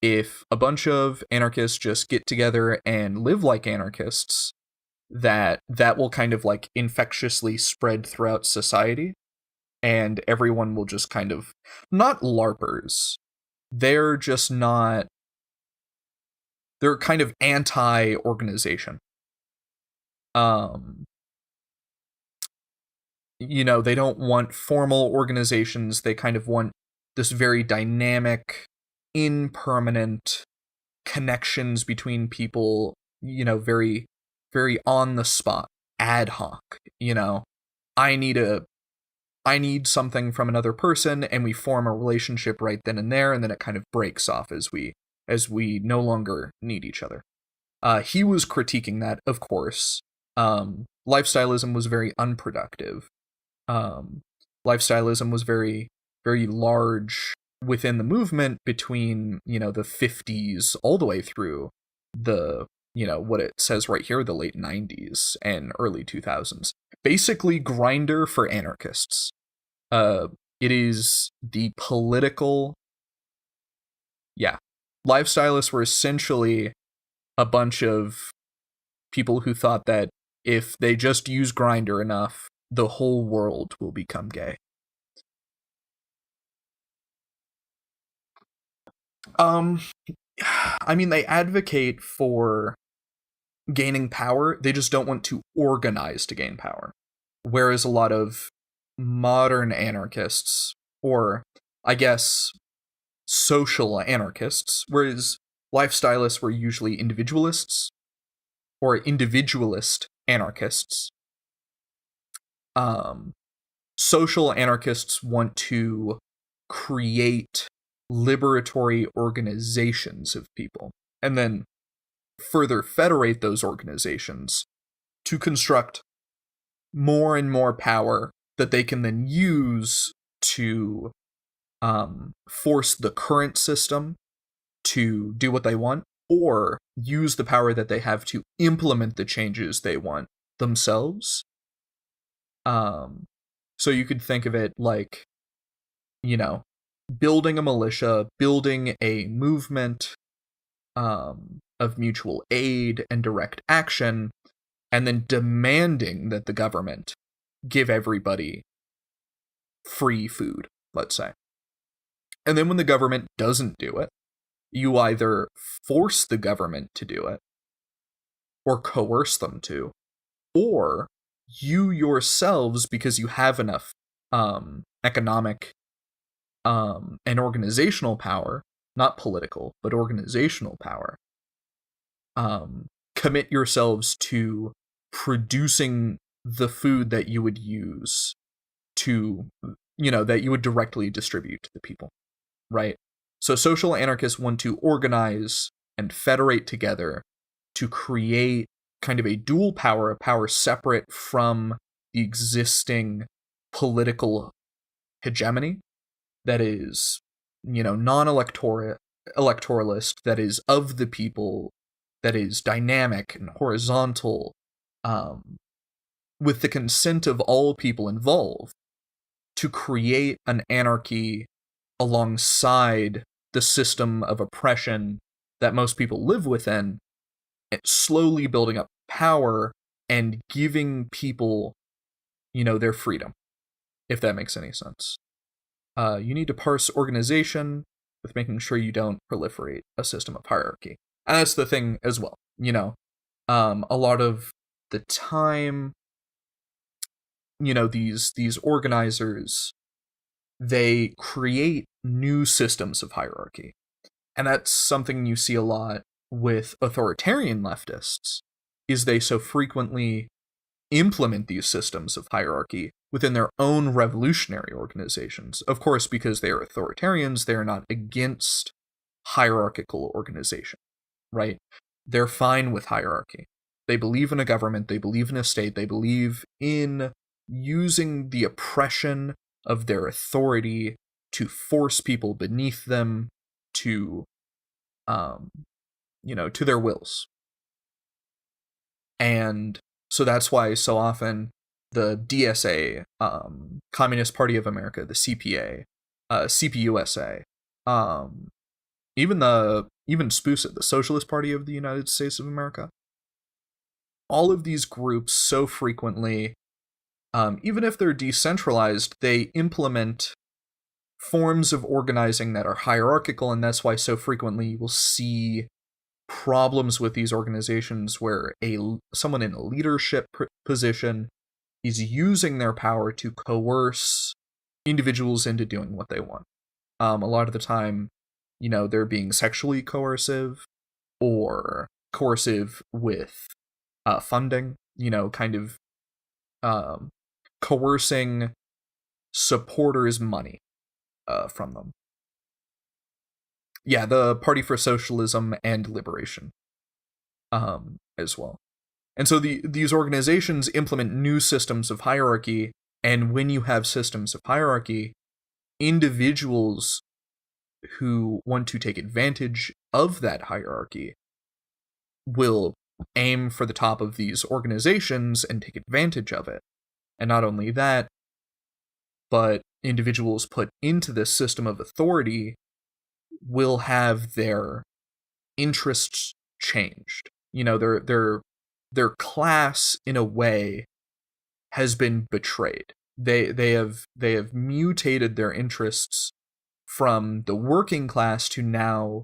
if a bunch of anarchists just get together and live like anarchists, that will kind of like infectiously spread throughout society, and everyone will just kind of, not LARPers, they're just not they're kind of anti-organization. They don't want formal organizations. They kind of want this very dynamic, impermanent connections between people, very, very on the spot, ad hoc. I need something from another person, and we form a relationship right then and there, and then it kind of breaks off as we no longer need each other. He was critiquing that, of course. Lifestyleism was very unproductive. Lifestyleism was very, very large within the movement between, the 50s all the way through the, what it says right here, the late 90s and early 2000s. Basically, Grindr for anarchists. It is the political... Yeah. Lifestylists were essentially a bunch of people who thought that if they just use Grindr enough, the whole world will become gay. They advocate for gaining power. They just don't want to organize to gain power. Whereas a lot of modern anarchists, or I guess social anarchists, whereas lifestylists were usually individualists or individualist anarchists. Social anarchists want to create liberatory organizations of people and then further federate those organizations to construct more and more power that they can then use to force the current system to do what they want, or use the power that they have to implement the changes they want themselves. So you could think of it like, building a militia, building a movement of mutual aid and direct action, and then demanding that the government give everybody free food, let's say. And then when the government doesn't do it, you either force the government to do it, or coerce them to, or you yourselves, because you have enough economic and organizational power, not political, but organizational power, commit yourselves to producing the food that you would use to, that you would directly distribute to the people, right? So social anarchists want to organize and federate together to create kind of a dual power, a power separate from the existing political hegemony that is, non-electoralist, that is of the people, that is dynamic and horizontal, with the consent of all people involved, to create an anarchy alongside the system of oppression that most people live within, and slowly building up power and giving people, their freedom, if that makes any sense. You need to parse organization with making sure you don't proliferate a system of hierarchy. And that's the thing as well, a lot of the time, these organizers, they create new systems of hierarchy. And that's something you see a lot with authoritarian leftists, is they so frequently implement these systems of hierarchy within their own revolutionary organizations. Of course, because they are authoritarians, they are not against hierarchical organization, right? They're fine with hierarchy. They believe in a government, they believe in a state, they believe in using the oppression of their authority to force people beneath them to, to their wills. And so that's why so often the DSA, Communist Party of America, the CPA, CPUSA, even SPUSA, the Socialist Party of the United States of America, all of these groups so frequently, even if they're decentralized, they implement forms of organizing that are hierarchical, and that's why so frequently you will see problems with these organizations where someone in a leadership position is using their power to coerce individuals into doing what they want. A lot of the time, they're being sexually coercive or coercive with funding, kind of coercing supporters' money from them. Yeah, the Party for Socialism and Liberation as well. And so these organizations implement new systems of hierarchy, and when you have systems of hierarchy, individuals who want to take advantage of that hierarchy will aim for the top of these organizations and take advantage of it. And not only that, but individuals put into this system of authority will have their interests changed. Their class in a way has been betrayed. They have mutated their interests from the working class to now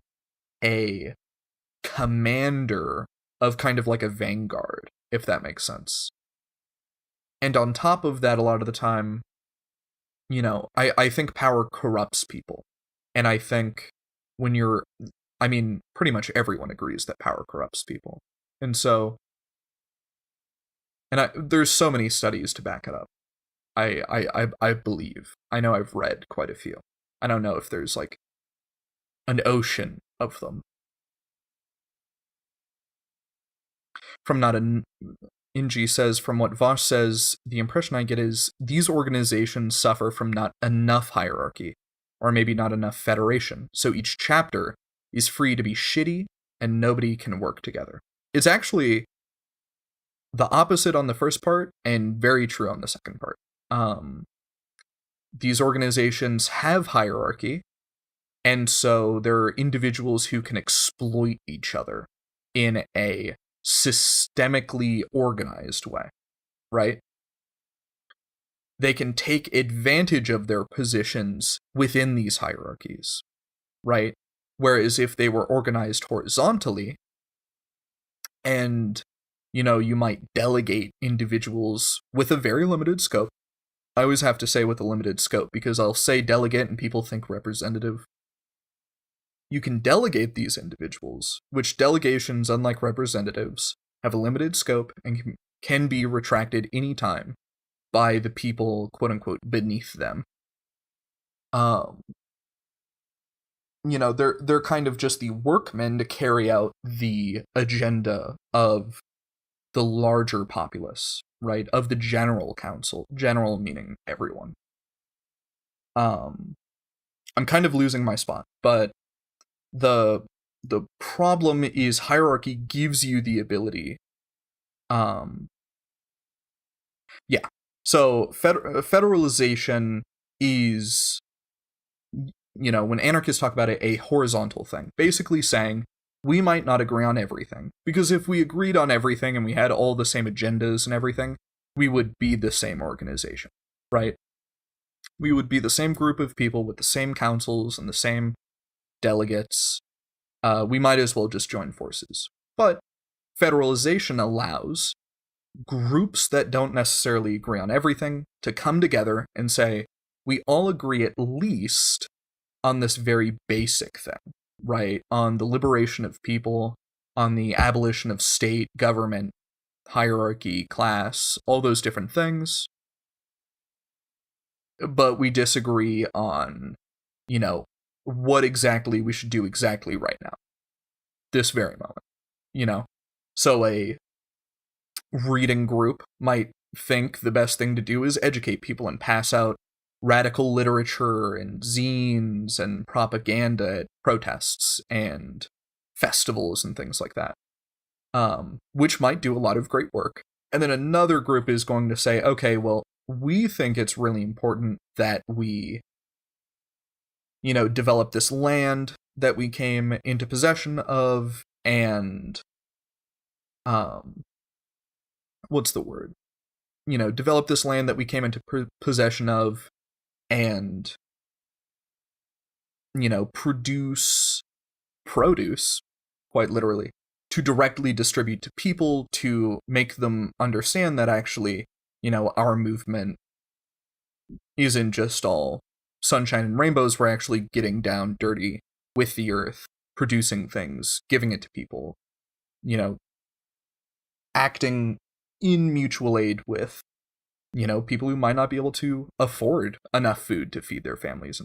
a commander of kind of like a vanguard, if that makes sense. And on top of that, a lot of the time, I think power corrupts people. And I think pretty much everyone agrees that power corrupts people. And so, there's so many studies to back it up. I believe. I know I've read quite a few. I don't know if there's like an ocean of them. From not an Inji says, from what Vosh says, the impression I get is these organizations suffer from not enough hierarchy, or maybe not enough federation, so each chapter is free to be shitty and nobody can work together. It's actually the opposite on the first part and very true on the second part. These organizations have hierarchy, and so there are individuals who can exploit each other in a systemically organized way, right? They can take advantage of their positions within these hierarchies, right? Whereas if they were organized horizontally, and, you might delegate individuals with a very limited scope. I always have to say with a limited scope, because I'll say delegate and people think representative. You can delegate these individuals, which delegations, unlike representatives, have a limited scope and can be retracted anytime by the people, quote-unquote, beneath them. They're kind of just the workmen to carry out the agenda of the larger populace, right? Of the general council. General meaning everyone. I'm kind of losing my spot, but the problem is hierarchy gives you the ability. Yeah. So federalization is, when anarchists talk about it, a horizontal thing. Basically saying, we might not agree on everything, because if we agreed on everything and we had all the same agendas and everything, we would be the same organization, right? We would be the same group of people with the same councils and the same delegates. We might as well just join forces. But federalization allows groups that don't necessarily agree on everything to come together and say, we all agree at least on this very basic thing, right? On the liberation of people, on the abolition of state, government, hierarchy, class, all those different things. But we disagree on, what exactly we should do exactly right now. This very moment, So a reading group might think the best thing to do is educate people and pass out radical literature and zines and propaganda at protests and festivals and things like that, which might do a lot of great work. And then another group is going to say, okay, well, we think it's really important that we, develop this land that we came into possession of, and, what's the word? Develop this land that we came into possession of, and, produce produce, quite literally, to directly distribute to people, to make them understand that actually, our movement isn't just all sunshine and rainbows. We're actually getting down dirty with the earth, producing things, giving it to people, acting in mutual aid with, people who might not be able to afford enough food to feed their families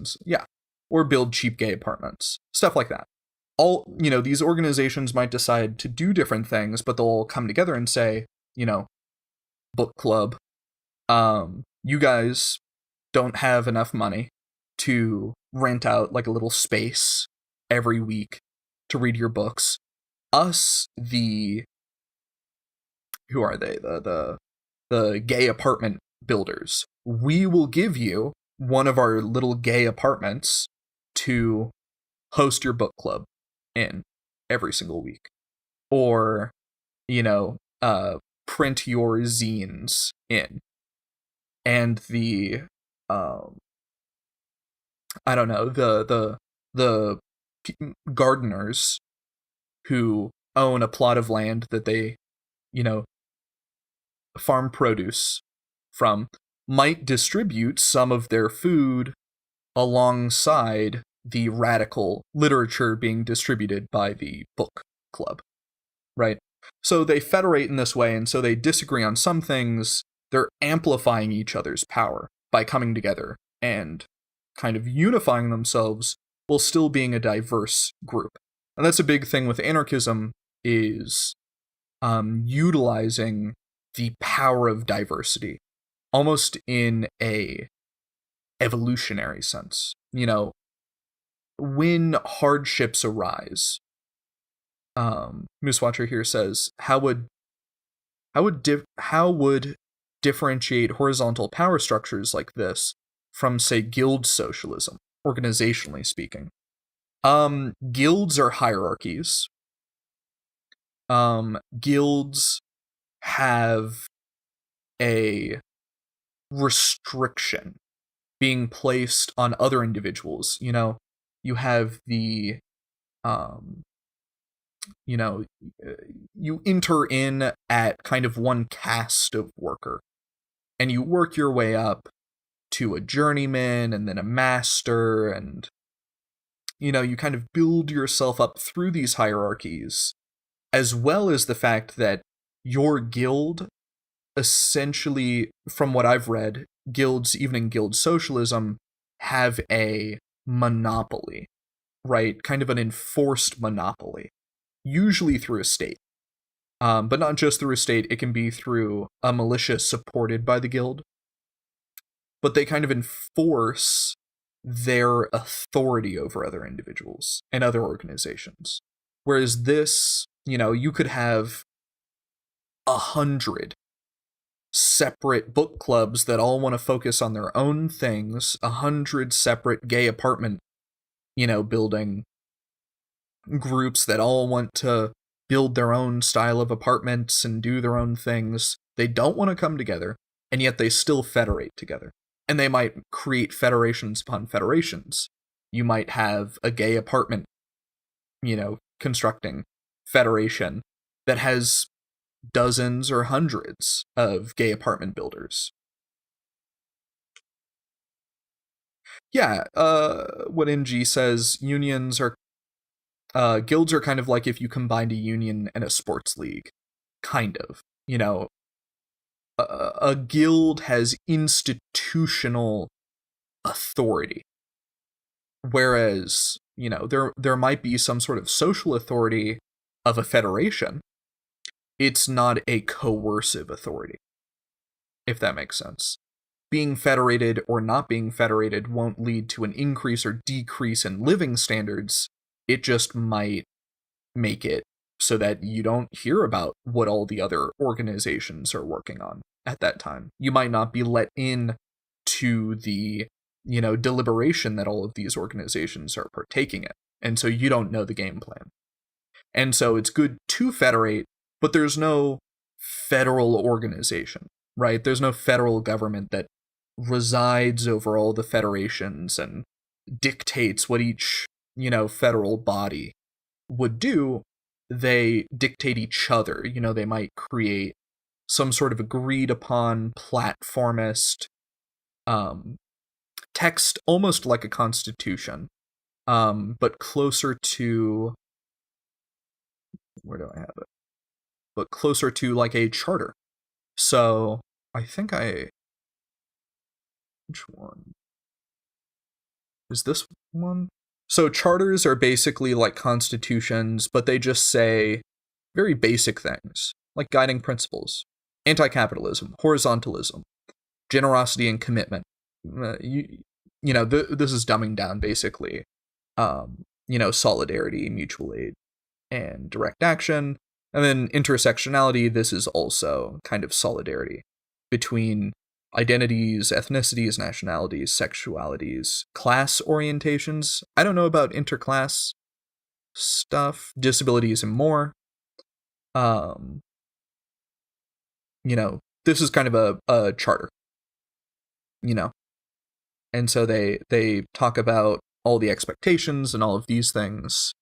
or build cheap gay apartments, stuff like that. All, these organizations might decide to do different things, but they'll all come together and say, book club, you guys don't have enough money to rent out like a little space every week to read your books. Us, who are they? The gay apartment builders. We will give you one of our little gay apartments to host your book club in every single week. Or, print your zines in. And the I don't know, the gardeners who own a plot of land that they, farm produce from, might distribute some of their food alongside the radical literature being distributed by the book club, right? So they federate in this way, and so they disagree on some things. They're amplifying each other's power by coming together and kind of unifying themselves while still being a diverse group. And that's a big thing with anarchism, is utilizing the power of diversity, almost in a evolutionary sense. When hardships arise, Moosewatcher here says, how would differentiate horizontal power structures like this from, say, guild socialism, organizationally speaking? Guilds are hierarchies. Guilds have a restriction being placed on other individuals. You have the, you enter in at kind of one caste of worker, and you work your way up to a journeyman and then a master, and, you kind of build yourself up through these hierarchies, as well as the fact that your guild, essentially, from what I've read, guilds, even in guild socialism, have a monopoly, right? Kind of an enforced monopoly, usually through a state. But not just through a state, it can be through a militia supported by the guild. But they kind of enforce their authority over other individuals and other organizations. Whereas this, you could have 100 separate book clubs that all want to focus on their own things, 100 separate gay apartment, building groups that all want to build their own style of apartments and do their own things. They don't want to come together, and yet they still federate together. And they might create federations upon federations. You might have a gay apartment, constructing federation that has dozens or hundreds of gay apartment builders. Yeah, what NG says, guilds are kind of like if you combined a union and a sports league. Kind of. A guild has institutional authority. Whereas, there might be some sort of social authority of a federation. It's not a coercive authority, if that makes sense. Being federated or not being federated won't lead to an increase or decrease in living standards. It just might make it so that you don't hear about what all the other organizations are working on at that time. You might not be let in to the, deliberation that all of these organizations are partaking in. And so you don't know the game plan. And so it's good to federate, but there's no federal organization, right? There's no federal government that resides over all the federations and dictates what each, federal body would do. they dictate each other. They might create some sort of agreed upon platformist text, almost like a constitution, but closer to, where do I have it? But closer to like a charter. So I think which one? Is this one? So charters are basically like constitutions, but they just say very basic things, like guiding principles, anti-capitalism, horizontalism, generosity and commitment. This is dumbing down basically, solidarity, mutual aid, and direct action. And then intersectionality, this is also kind of solidarity between identities, ethnicities, nationalities, sexualities, class orientations. I don't know about interclass stuff, disabilities, and more. This is kind of a charter, and so they talk about all the expectations and all of these things.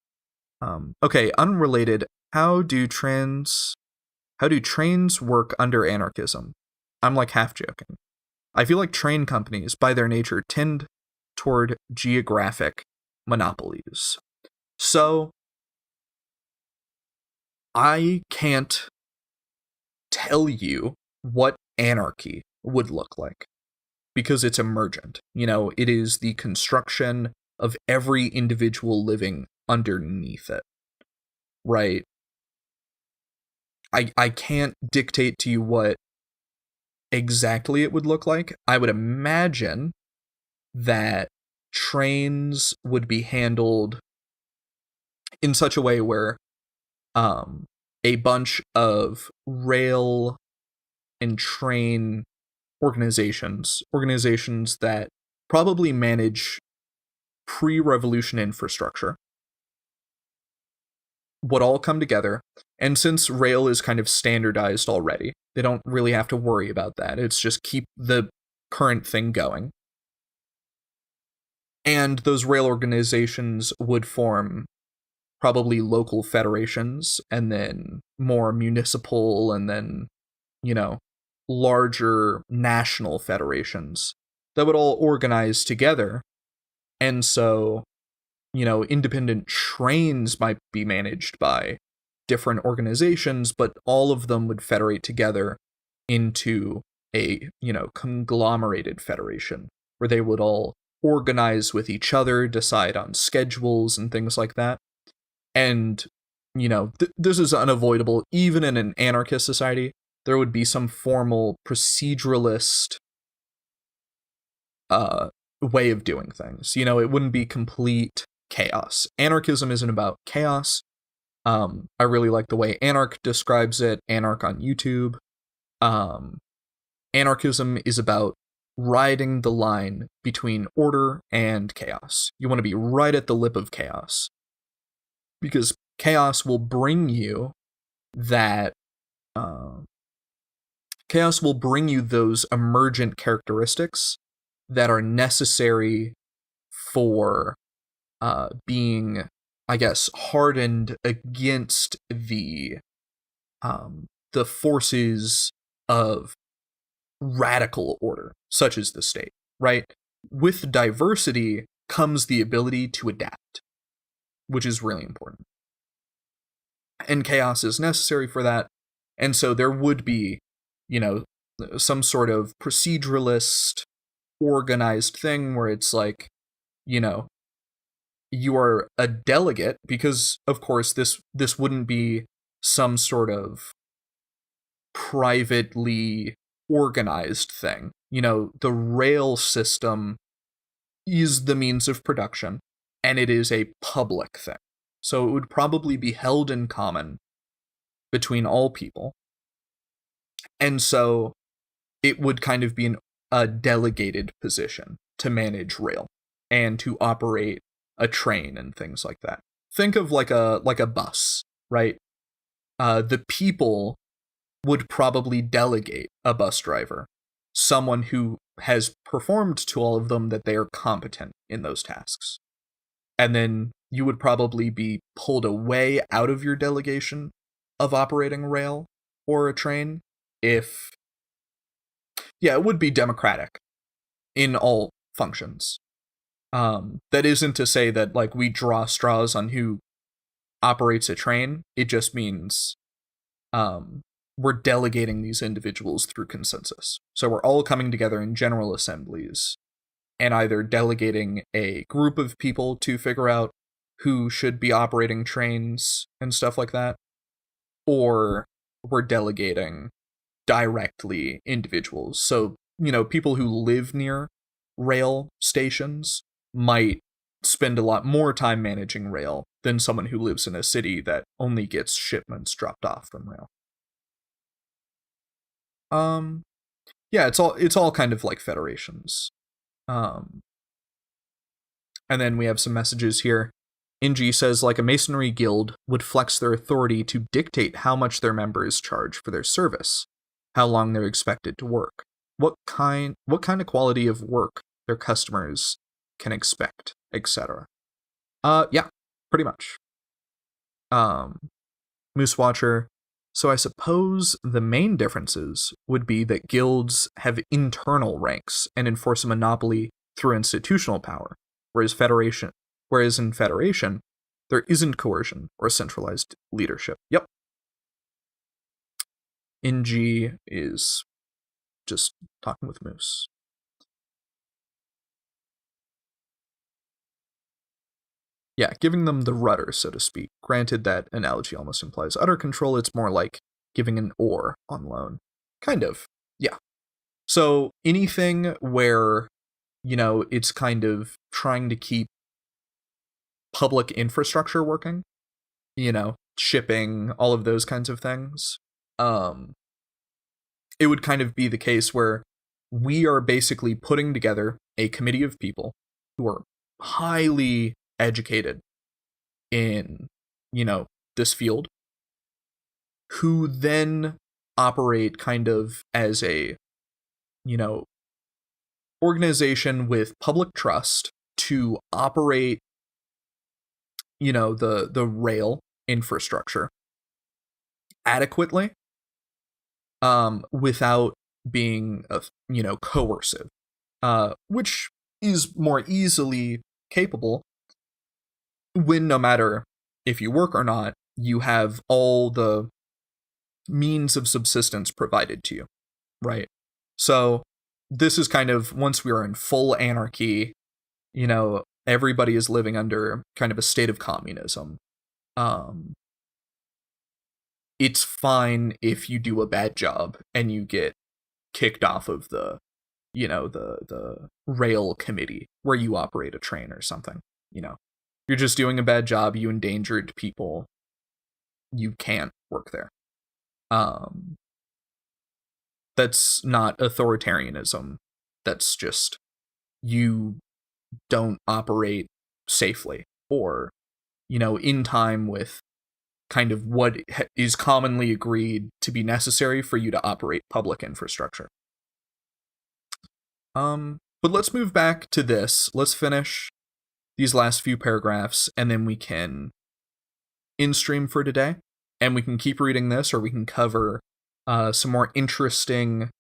Okay, unrelated. How do trains work under anarchism? I'm like half joking. I feel like train companies, by their nature, tend toward geographic monopolies. So, I can't tell you what anarchy would look like, because it's emergent. It is the construction of every individual living underneath it, right? I can't dictate to you what exactly it would look like. I would imagine that trains would be handled in such a way where a bunch of rail and train organizations that probably manage pre-revolution infrastructure would all come together. And since rail is kind of standardized already, they don't really have to worry about that. It's just keep the current thing going. And those rail organizations would form probably local federations, and then more municipal, and then, larger national federations that would all organize together. And so, independent trains might be managed by different organizations, but all of them would federate together into a, conglomerated federation where they would all organize with each other, decide on schedules and things like that. And, this is unavoidable. Even in an anarchist society, there would be some formal proceduralist way of doing things. It wouldn't be complete chaos. Anarchism isn't about chaos. I really like the way Anarch describes it, Anarch on YouTube. Anarchism is about riding the line between order and chaos. You want to be right at the lip of chaos, because chaos will bring you that those emergent characteristics that are necessary for being, I guess, hardened against the forces of radical order, such as the state, right? With diversity comes the ability to adapt, which is really important. And chaos is necessary for that. And so there would be, some sort of proceduralist, organized thing where it's like, you are a delegate, because, of course, this wouldn't be some sort of privately organized thing. The rail system is the means of production, and it is a public thing. So it would probably be held in common between all people. And so it would kind of be a delegated position to manage rail and to operate a train and things like that. Think of like a bus, right? The people would probably delegate a bus driver, someone who has performed to all of them that they are competent in those tasks. And then you would probably be pulled away out of your delegation of operating rail or a train if, yeah, it would be democratic in all functions. That isn't to say that like we draw straws on who operates a train. It just means we're delegating these individuals through consensus. So we're all coming together in general assemblies and either delegating a group of people to figure out who should be operating trains and stuff like that, or we're delegating directly individuals. So, people who live near rail stations might spend a lot more time managing rail than someone who lives in a city that only gets shipments dropped off from rail. Yeah, it's all kind of like federations. And then we have some messages here. Inji says, like a masonry guild would flex their authority to dictate how much their members charge for their service, how long they're expected to work, what kind of quality of work their customers can expect, etc. Yeah, pretty much. Moose Watcher. So I suppose the main differences would be that guilds have internal ranks and enforce a monopoly through institutional power, whereas in Federation, there isn't coercion or centralized leadership. Yep. NG is just talking with Moose. Yeah, giving them the rudder, so to speak. Granted, that analogy almost implies utter control. It's more like giving an oar on loan. Kind of. Yeah. So anything where, it's kind of trying to keep public infrastructure working, shipping, all of those kinds of things. It would kind of be the case where we are basically putting together a committee of people who are highly educated in, this field, who then operate kind of as a, organization with public trust to operate, the rail infrastructure adequately, without being, coercive, which is more easily capable when, no matter if you work or not, you have all the means of subsistence provided to you, right? So this is kind of, once we are in full anarchy, everybody is living under kind of a state of communism. It's fine if you do a bad job and you get kicked off of the rail committee where you operate a train or something. You're just doing a bad job, you endangered people, you can't work there. That's not authoritarianism. That's just, you don't operate safely or, in time with kind of what is commonly agreed to be necessary for you to operate public infrastructure. But let's move back to this. Let's finish these last few paragraphs, and then we can in-stream for today, and we can keep reading this, or we can cover some more interesting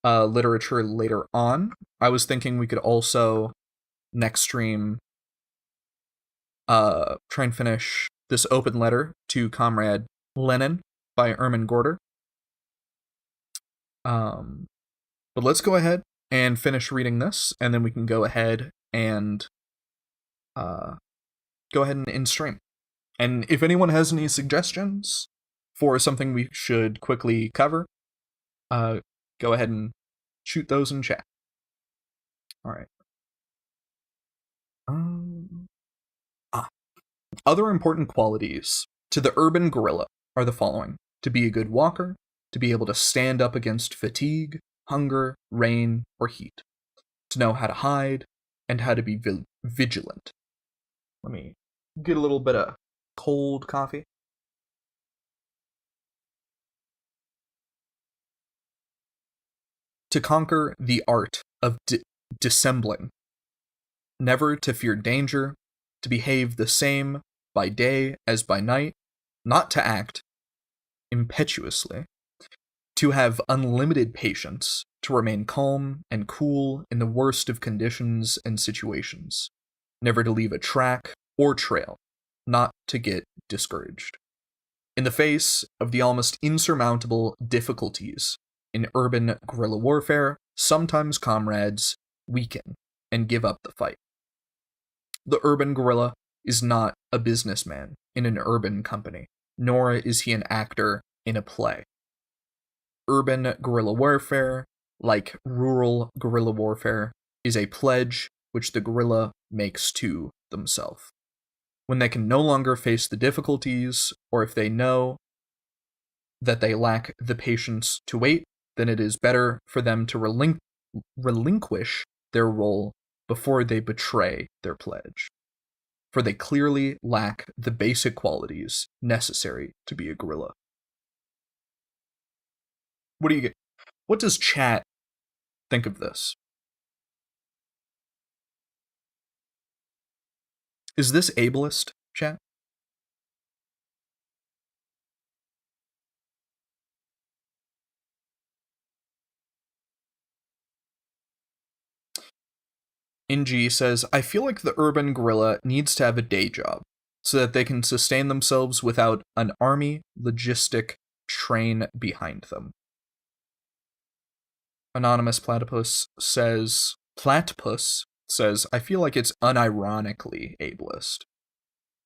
literature later on. I was thinking we could also, next stream, try and finish this open letter to Comrade Lenin by Ermin Gorder. But let's go ahead and finish reading this, and then we can go ahead and in-stream. And if anyone has any suggestions for something we should quickly cover, go ahead and shoot those in chat. All right. Other important qualities to the urban gorilla are the following: to be a good walker, to be able to stand up against fatigue, hunger, rain, or heat, to know how to hide, and how to be vigilant. Let me get a little bit of cold coffee. To conquer the art of dissembling, never to fear danger, to behave the same by day as by night, not to act impetuously, to have unlimited patience, to remain calm and cool in the worst of conditions and situations, never to leave a track or trail, not to get discouraged. In the face of the almost insurmountable difficulties in urban guerrilla warfare, sometimes comrades weaken and give up the fight. The urban guerrilla is not a businessman in an urban company, nor is he an actor in a play. Urban guerrilla warfare, like rural guerrilla warfare, is a pledge which the guerrilla makes to themselves. When they can no longer face the difficulties, or if they know that they lack the patience to wait, then it is better for them to relinquish their role before they betray their pledge. For they clearly lack the basic qualities necessary to be a guerrilla. What does chat think of this? Is this ableist, chat? NG says, I feel like the urban guerrilla needs to have a day job so that they can sustain themselves without an army logistic train behind them. Anonymous Platypus says, I feel like it's unironically ableist.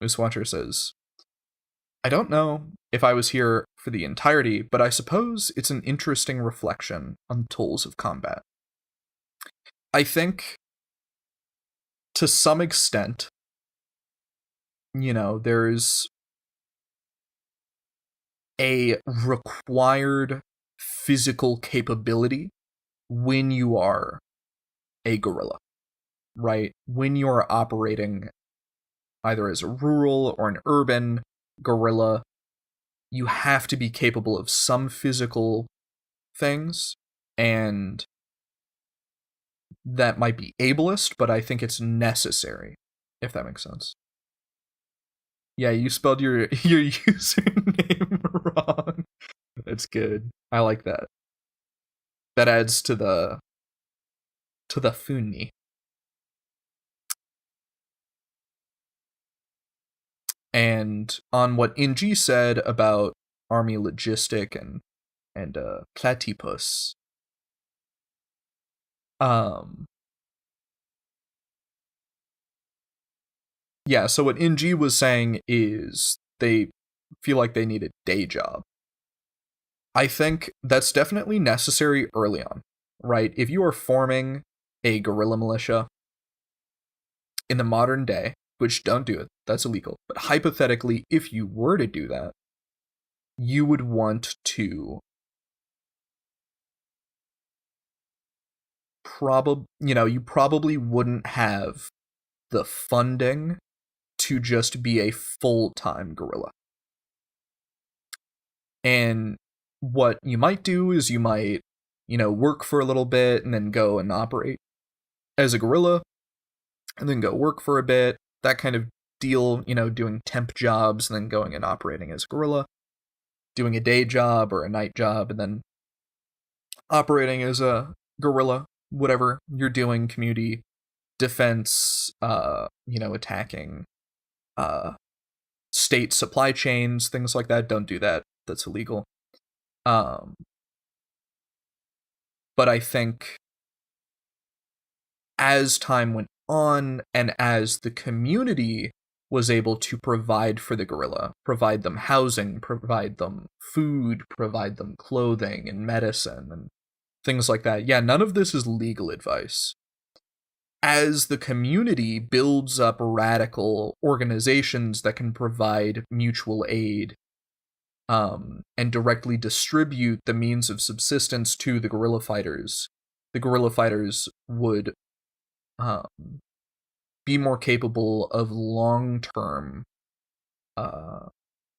Moosewatcher says, I don't know if I was here for the entirety, but I suppose it's an interesting reflection on the tools of combat. I think, to some extent, there's a required physical capability when you are a guerrilla, right? When you are operating either as a rural or an urban guerrilla, you have to be capable of some physical things, and that might be ableist, but I think it's necessary, if that makes sense. Yeah, you spelled your username wrong. That's good. I like that. That adds to the funny. And on what NG said about army logistic and platypus, yeah, so what NG was saying is they feel like they need a day job. I think that's definitely necessary early on, right? If you are forming a guerrilla militia in the modern day, which don't do it, that's illegal, but hypothetically, if you were to do that, you would want to you probably wouldn't have the funding to just be a full-time guerrilla. And what you might do is you might, work for a little bit and then go and operate as a guerrilla and then go work for a bit, that kind of deal, doing temp jobs and then going and operating as a guerrilla, doing a day job or a night job and then operating as a guerrilla, whatever you're doing, community defense, attacking state supply chains, things like that. Don't do that. That's illegal. But I think as time went on and as the community was able to provide for the guerrilla, provide them housing, provide them food, provide them clothing and medicine and things like that. Yeah, none of this is legal advice. As the community builds up radical organizations that can provide mutual aid and directly distribute the means of subsistence to the guerrilla fighters would be more capable of long-term,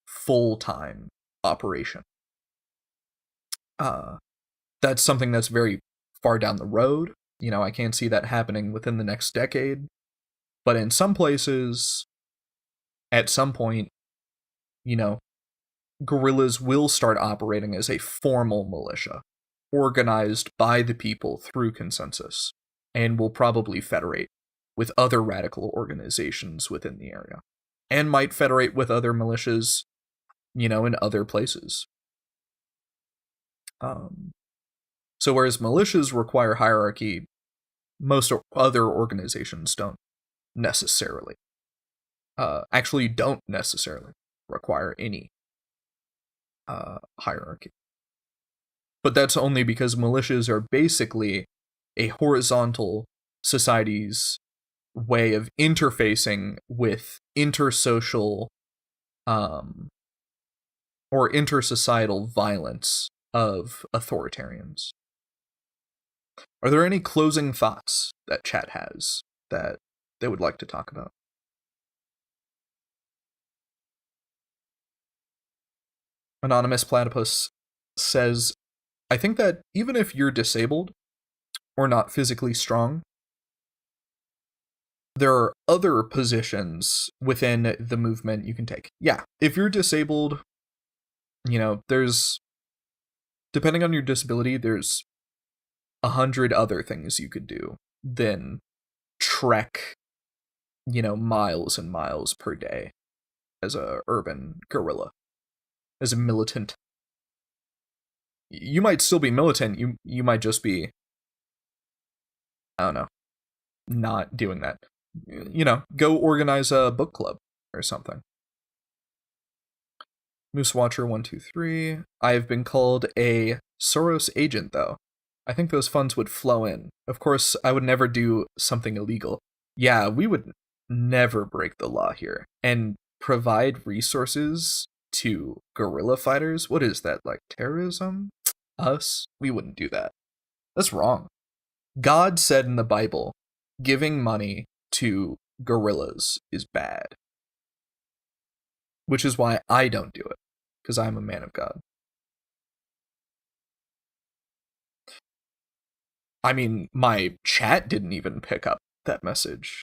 full-time operation. That's something that's very far down the road. I can't see that happening within the next decade. But in some places, at some point, you know, guerrillas will start operating as a formal militia, organized by the people through consensus, and will probably federate with other radical organizations within the area, and might federate with other militias, in other places. So whereas militias require hierarchy, most other organizations don't necessarily. Actually don't necessarily require any hierarchy. But that's only because militias are basically a horizontal society's way of interfacing with intersocial or intersocietal violence of authoritarians. Are there any closing thoughts that chat has that they would like to talk about? Anonymous Platypus says, I think that even if you're disabled or not physically strong, there are other positions within the movement you can take. Yeah, if you're disabled, there's, depending on your disability, there's 100 other things you could do than trek, miles and miles per day as a urban guerrilla, as a militant. You might still be militant, you might just be, I don't know, not doing that. Go organize a book club or something. Moose Watcher 123. I have been called a Soros agent, though. I think those funds would flow in. Of course, I would never do something illegal. Yeah, we would never break the law here. And provide resources to guerrilla fighters? What is that, like terrorism? Us? We wouldn't do that. That's wrong. God said in the Bible, giving money to guerrillas is bad. Which is why I don't do it, because I'm a man of God. I mean, my chat didn't even pick up that message.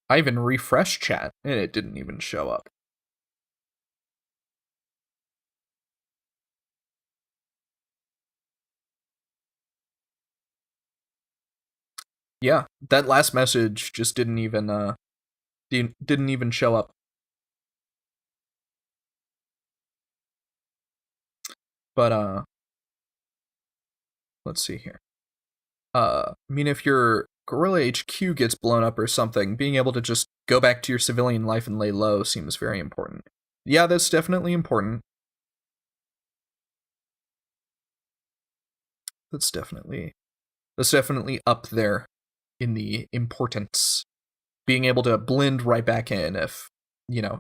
I even refreshed chat, and it didn't even show up. Yeah, that last message just didn't even show up. But let's see here. I mean, if your Guerrilla HQ gets blown up or something, being able to just go back to your civilian life and lay low seems very important. Yeah, that's definitely important. That's definitely up there in the importance. Being able to blend right back in if,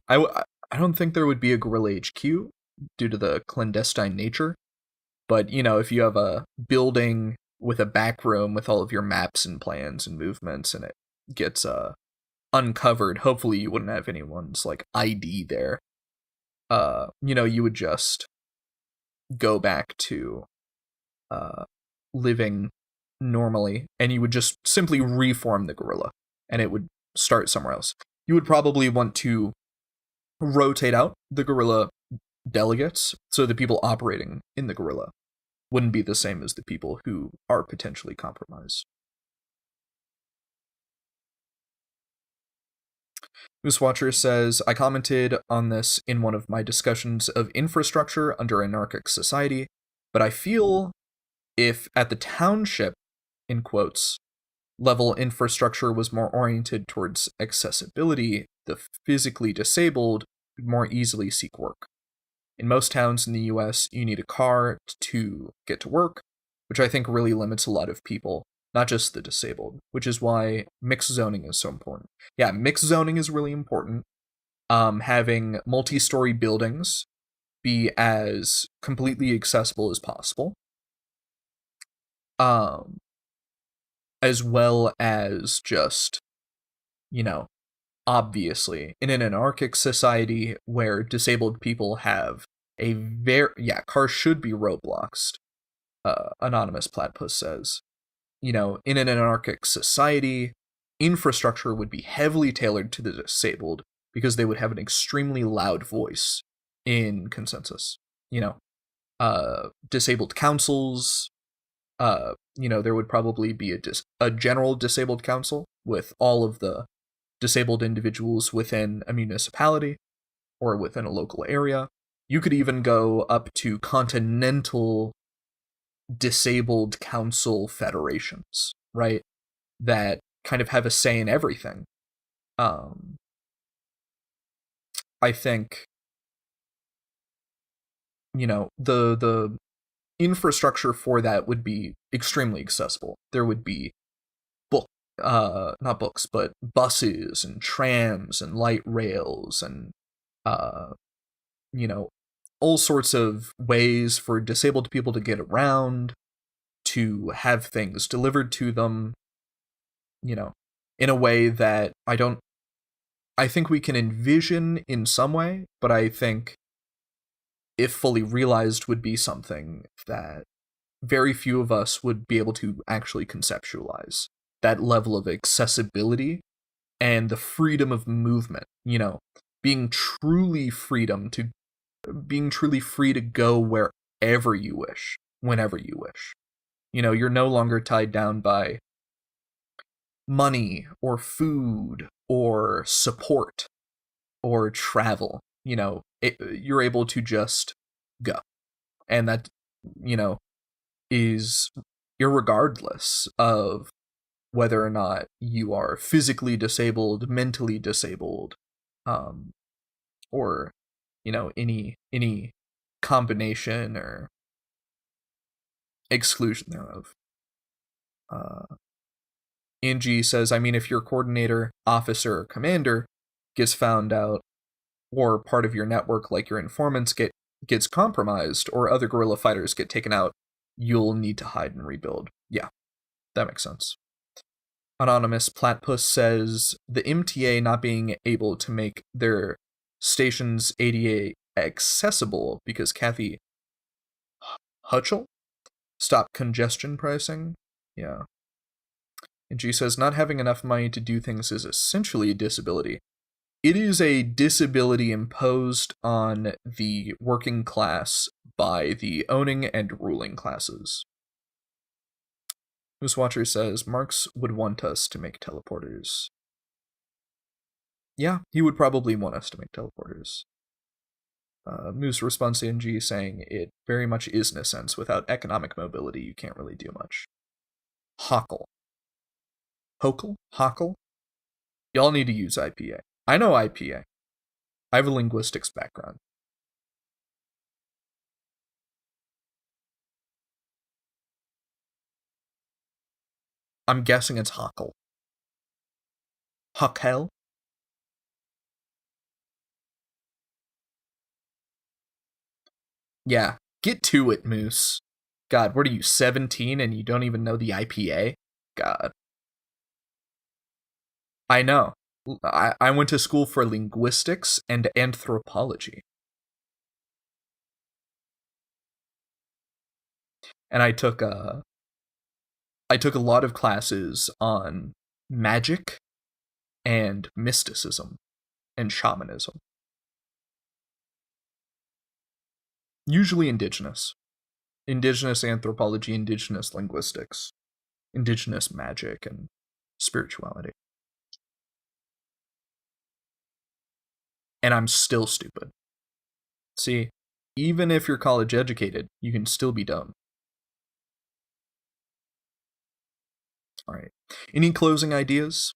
I don't think there would be a Guerrilla HQ due to the clandestine nature. But, if you have a building with a back room with all of your maps and plans and movements and it gets uncovered, hopefully you wouldn't have anyone's like ID there. You would just go back to living normally, and you would just simply reform the guerrilla, and it would start somewhere else. You would probably want to rotate out the guerrilla delegates, so the people operating in the guerrilla wouldn't be the same as the people who are potentially compromised. Moose Watcher says, I commented on this in one of my discussions of infrastructure under anarchic society, but I feel if at the township, in quotes, level infrastructure was more oriented towards accessibility, the physically disabled could more easily seek work. In most towns in the US, you need a car to get to work, which I think really limits a lot of people, not just the disabled, which is why mixed zoning is so important. Yeah, mixed zoning is really important. Having multi-story buildings be as completely accessible as possible. As well as just, obviously, in an anarchic society where disabled people have cars should be roadblocks. Anonymous Platypus says, in an anarchic society, infrastructure would be heavily tailored to the disabled because they would have an extremely loud voice in consensus. Disabled councils. There would probably be a general disabled council with all of the disabled individuals within a municipality or within a local area. You could even go up to continental disabled council federations, right? That kind of have a say in everything. I think, the infrastructure for that would be extremely accessible. There would be not books, but buses and trams and light rails and, all sorts of ways for disabled people to get around, to have things delivered to them, in a way that I think we can envision in some way, but I think if fully realized would be something that very few of us would be able to actually conceptualize. That level of accessibility and the freedom of movement, being truly free to go wherever you wish, whenever you wish. You're no longer tied down by money or food or support or travel. You're able to just go. And that, is irregardless of whether or not you are physically disabled, mentally disabled, or, any combination or exclusion thereof. Angie says, I mean, if your coordinator, officer, or commander gets found out, or part of your network, like your informants, gets compromised, or other guerrilla fighters get taken out, you'll need to hide and rebuild. Yeah, that makes sense. Anonymous Platypus says, the MTA not being able to make their stations ADA accessible because Kathy Hutchell stopped congestion pricing. Yeah. And she says, not having enough money to do things is essentially a disability. It is a disability imposed on the working class by the owning and ruling classes. Moosewatcher says, Marx would want us to make teleporters. Yeah, he would probably want us to make teleporters. Moose responds to NG saying, it very much is in a sense. Without economic mobility, you can't really do much. Hockle. Hockle? Y'all need to use IPA. I know IPA. I have a linguistics background. I'm guessing it's Hockle. Huckel? Yeah, get to it, Moose. God, what are you, 17 and you don't even know the IPA? God. I know. I went to school for linguistics and anthropology. And I took a lot of classes on magic and mysticism and shamanism. Usually indigenous. Indigenous anthropology, indigenous linguistics, indigenous magic, and spirituality. And I'm still stupid. See, even if you're college educated, you can still be dumb. Alright. Any closing ideas?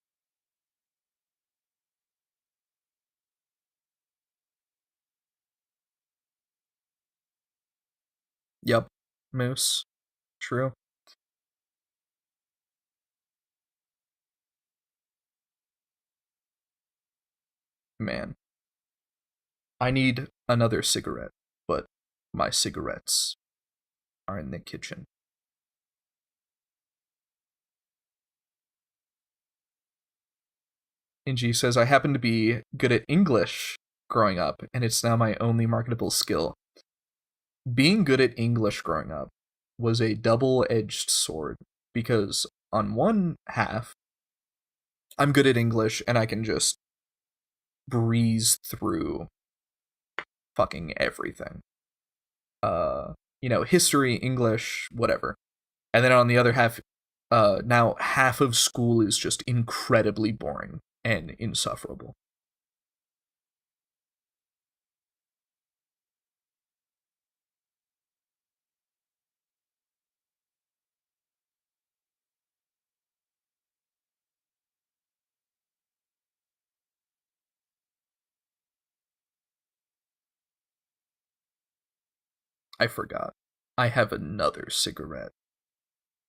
Yep. Moose. True. Man. I need another cigarette, but my cigarettes are in the kitchen. Inji says, I happen to be good at English growing up, and it's now my only marketable skill. Being good at English growing up was a double-edged sword, because on one half, I'm good at English and I can just breeze through fucking everything. History, English, whatever. And then on the other half, now half of school is just incredibly boring and insufferable. I forgot. I have another cigarette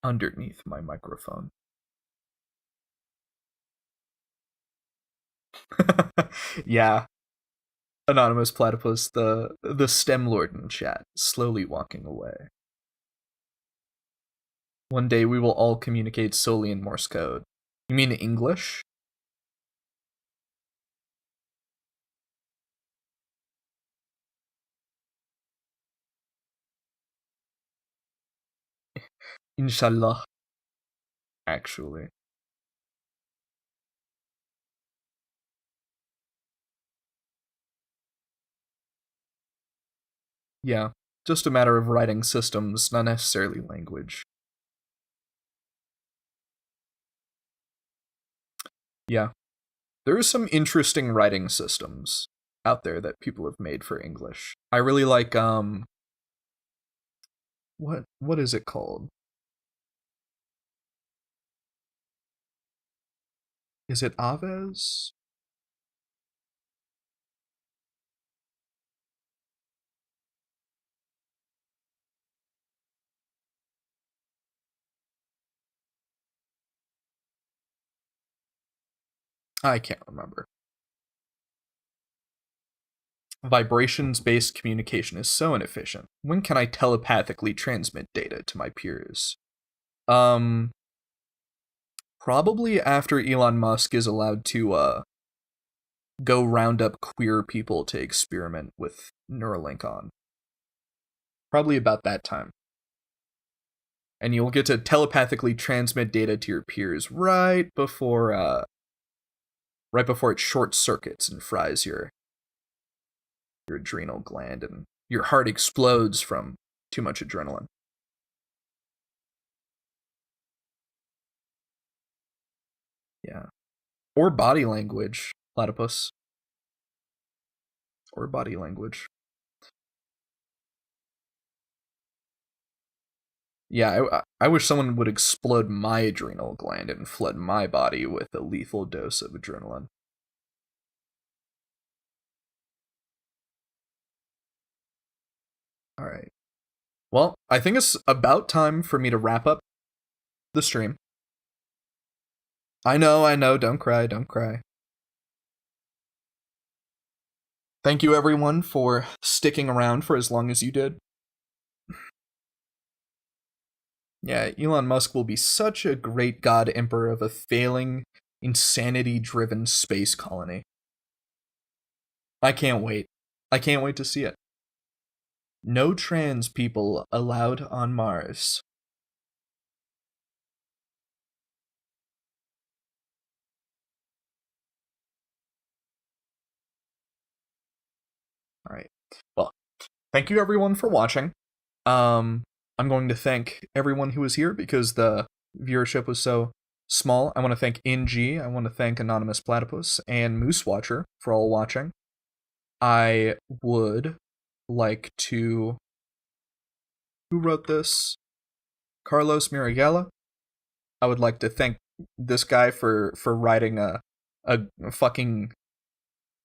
underneath my microphone. Yeah. Anonymous Platypus, the STEM lord in chat, slowly walking away. One day we will all communicate solely in Morse code. You mean English? Inshallah. Actually. Yeah, just a matter of writing systems, not necessarily language. Yeah. There are some interesting writing systems out there that people have made for English. I really like what is it called? Is it Aves? I can't remember. Vibrations-based communication is so inefficient. When can I telepathically transmit data to my peers? Probably after Elon Musk is allowed to go round up queer people to experiment with Neuralink on. Probably about that time. And you'll get to telepathically transmit data to your peers right before it short circuits and fries your adrenal gland and your heart explodes from too much adrenaline. Yeah. Or body language, platypus. Or body language. Yeah, I wish someone would explode my adrenal gland and flood my body with a lethal dose of adrenaline. Alright. Well, I think it's about time for me to wrap up the stream. I know, don't cry, don't cry. Thank you everyone for sticking around for as long as you did. Yeah, Elon Musk will be such a great god emperor of a failing, insanity-driven space colony. I can't wait. I can't wait to see it. No trans people allowed on Mars. Alright. Well, thank you everyone for watching. I'm going to thank everyone who was here because the viewership was so small. I want to thank NG, I want to thank Anonymous Platypus, and Moose Watcher for all watching. I would like to... Who wrote this? Carlos Miragella. I would like to thank this guy for writing a fucking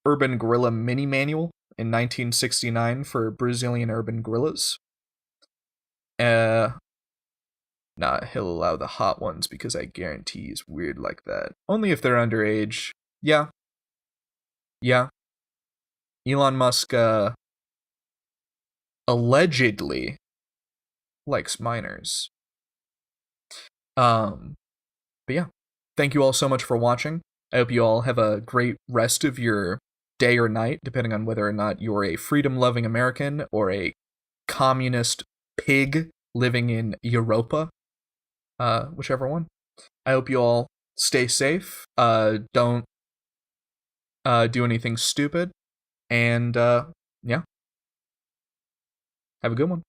urban gorilla mini manual in 1969 for Brazilian urban gorillas. Nah, he'll allow the hot ones because I guarantee he's weird like that. Only if they're underage. Yeah. Yeah. Elon Musk, allegedly likes minors. But yeah. Thank you all so much for watching. I hope you all have a great rest of your day or night, depending on whether or not you're a freedom-loving American or a communist pig living in Europa, whichever one. I hope you all stay safe. Don't do anything stupid, and yeah, have a good one.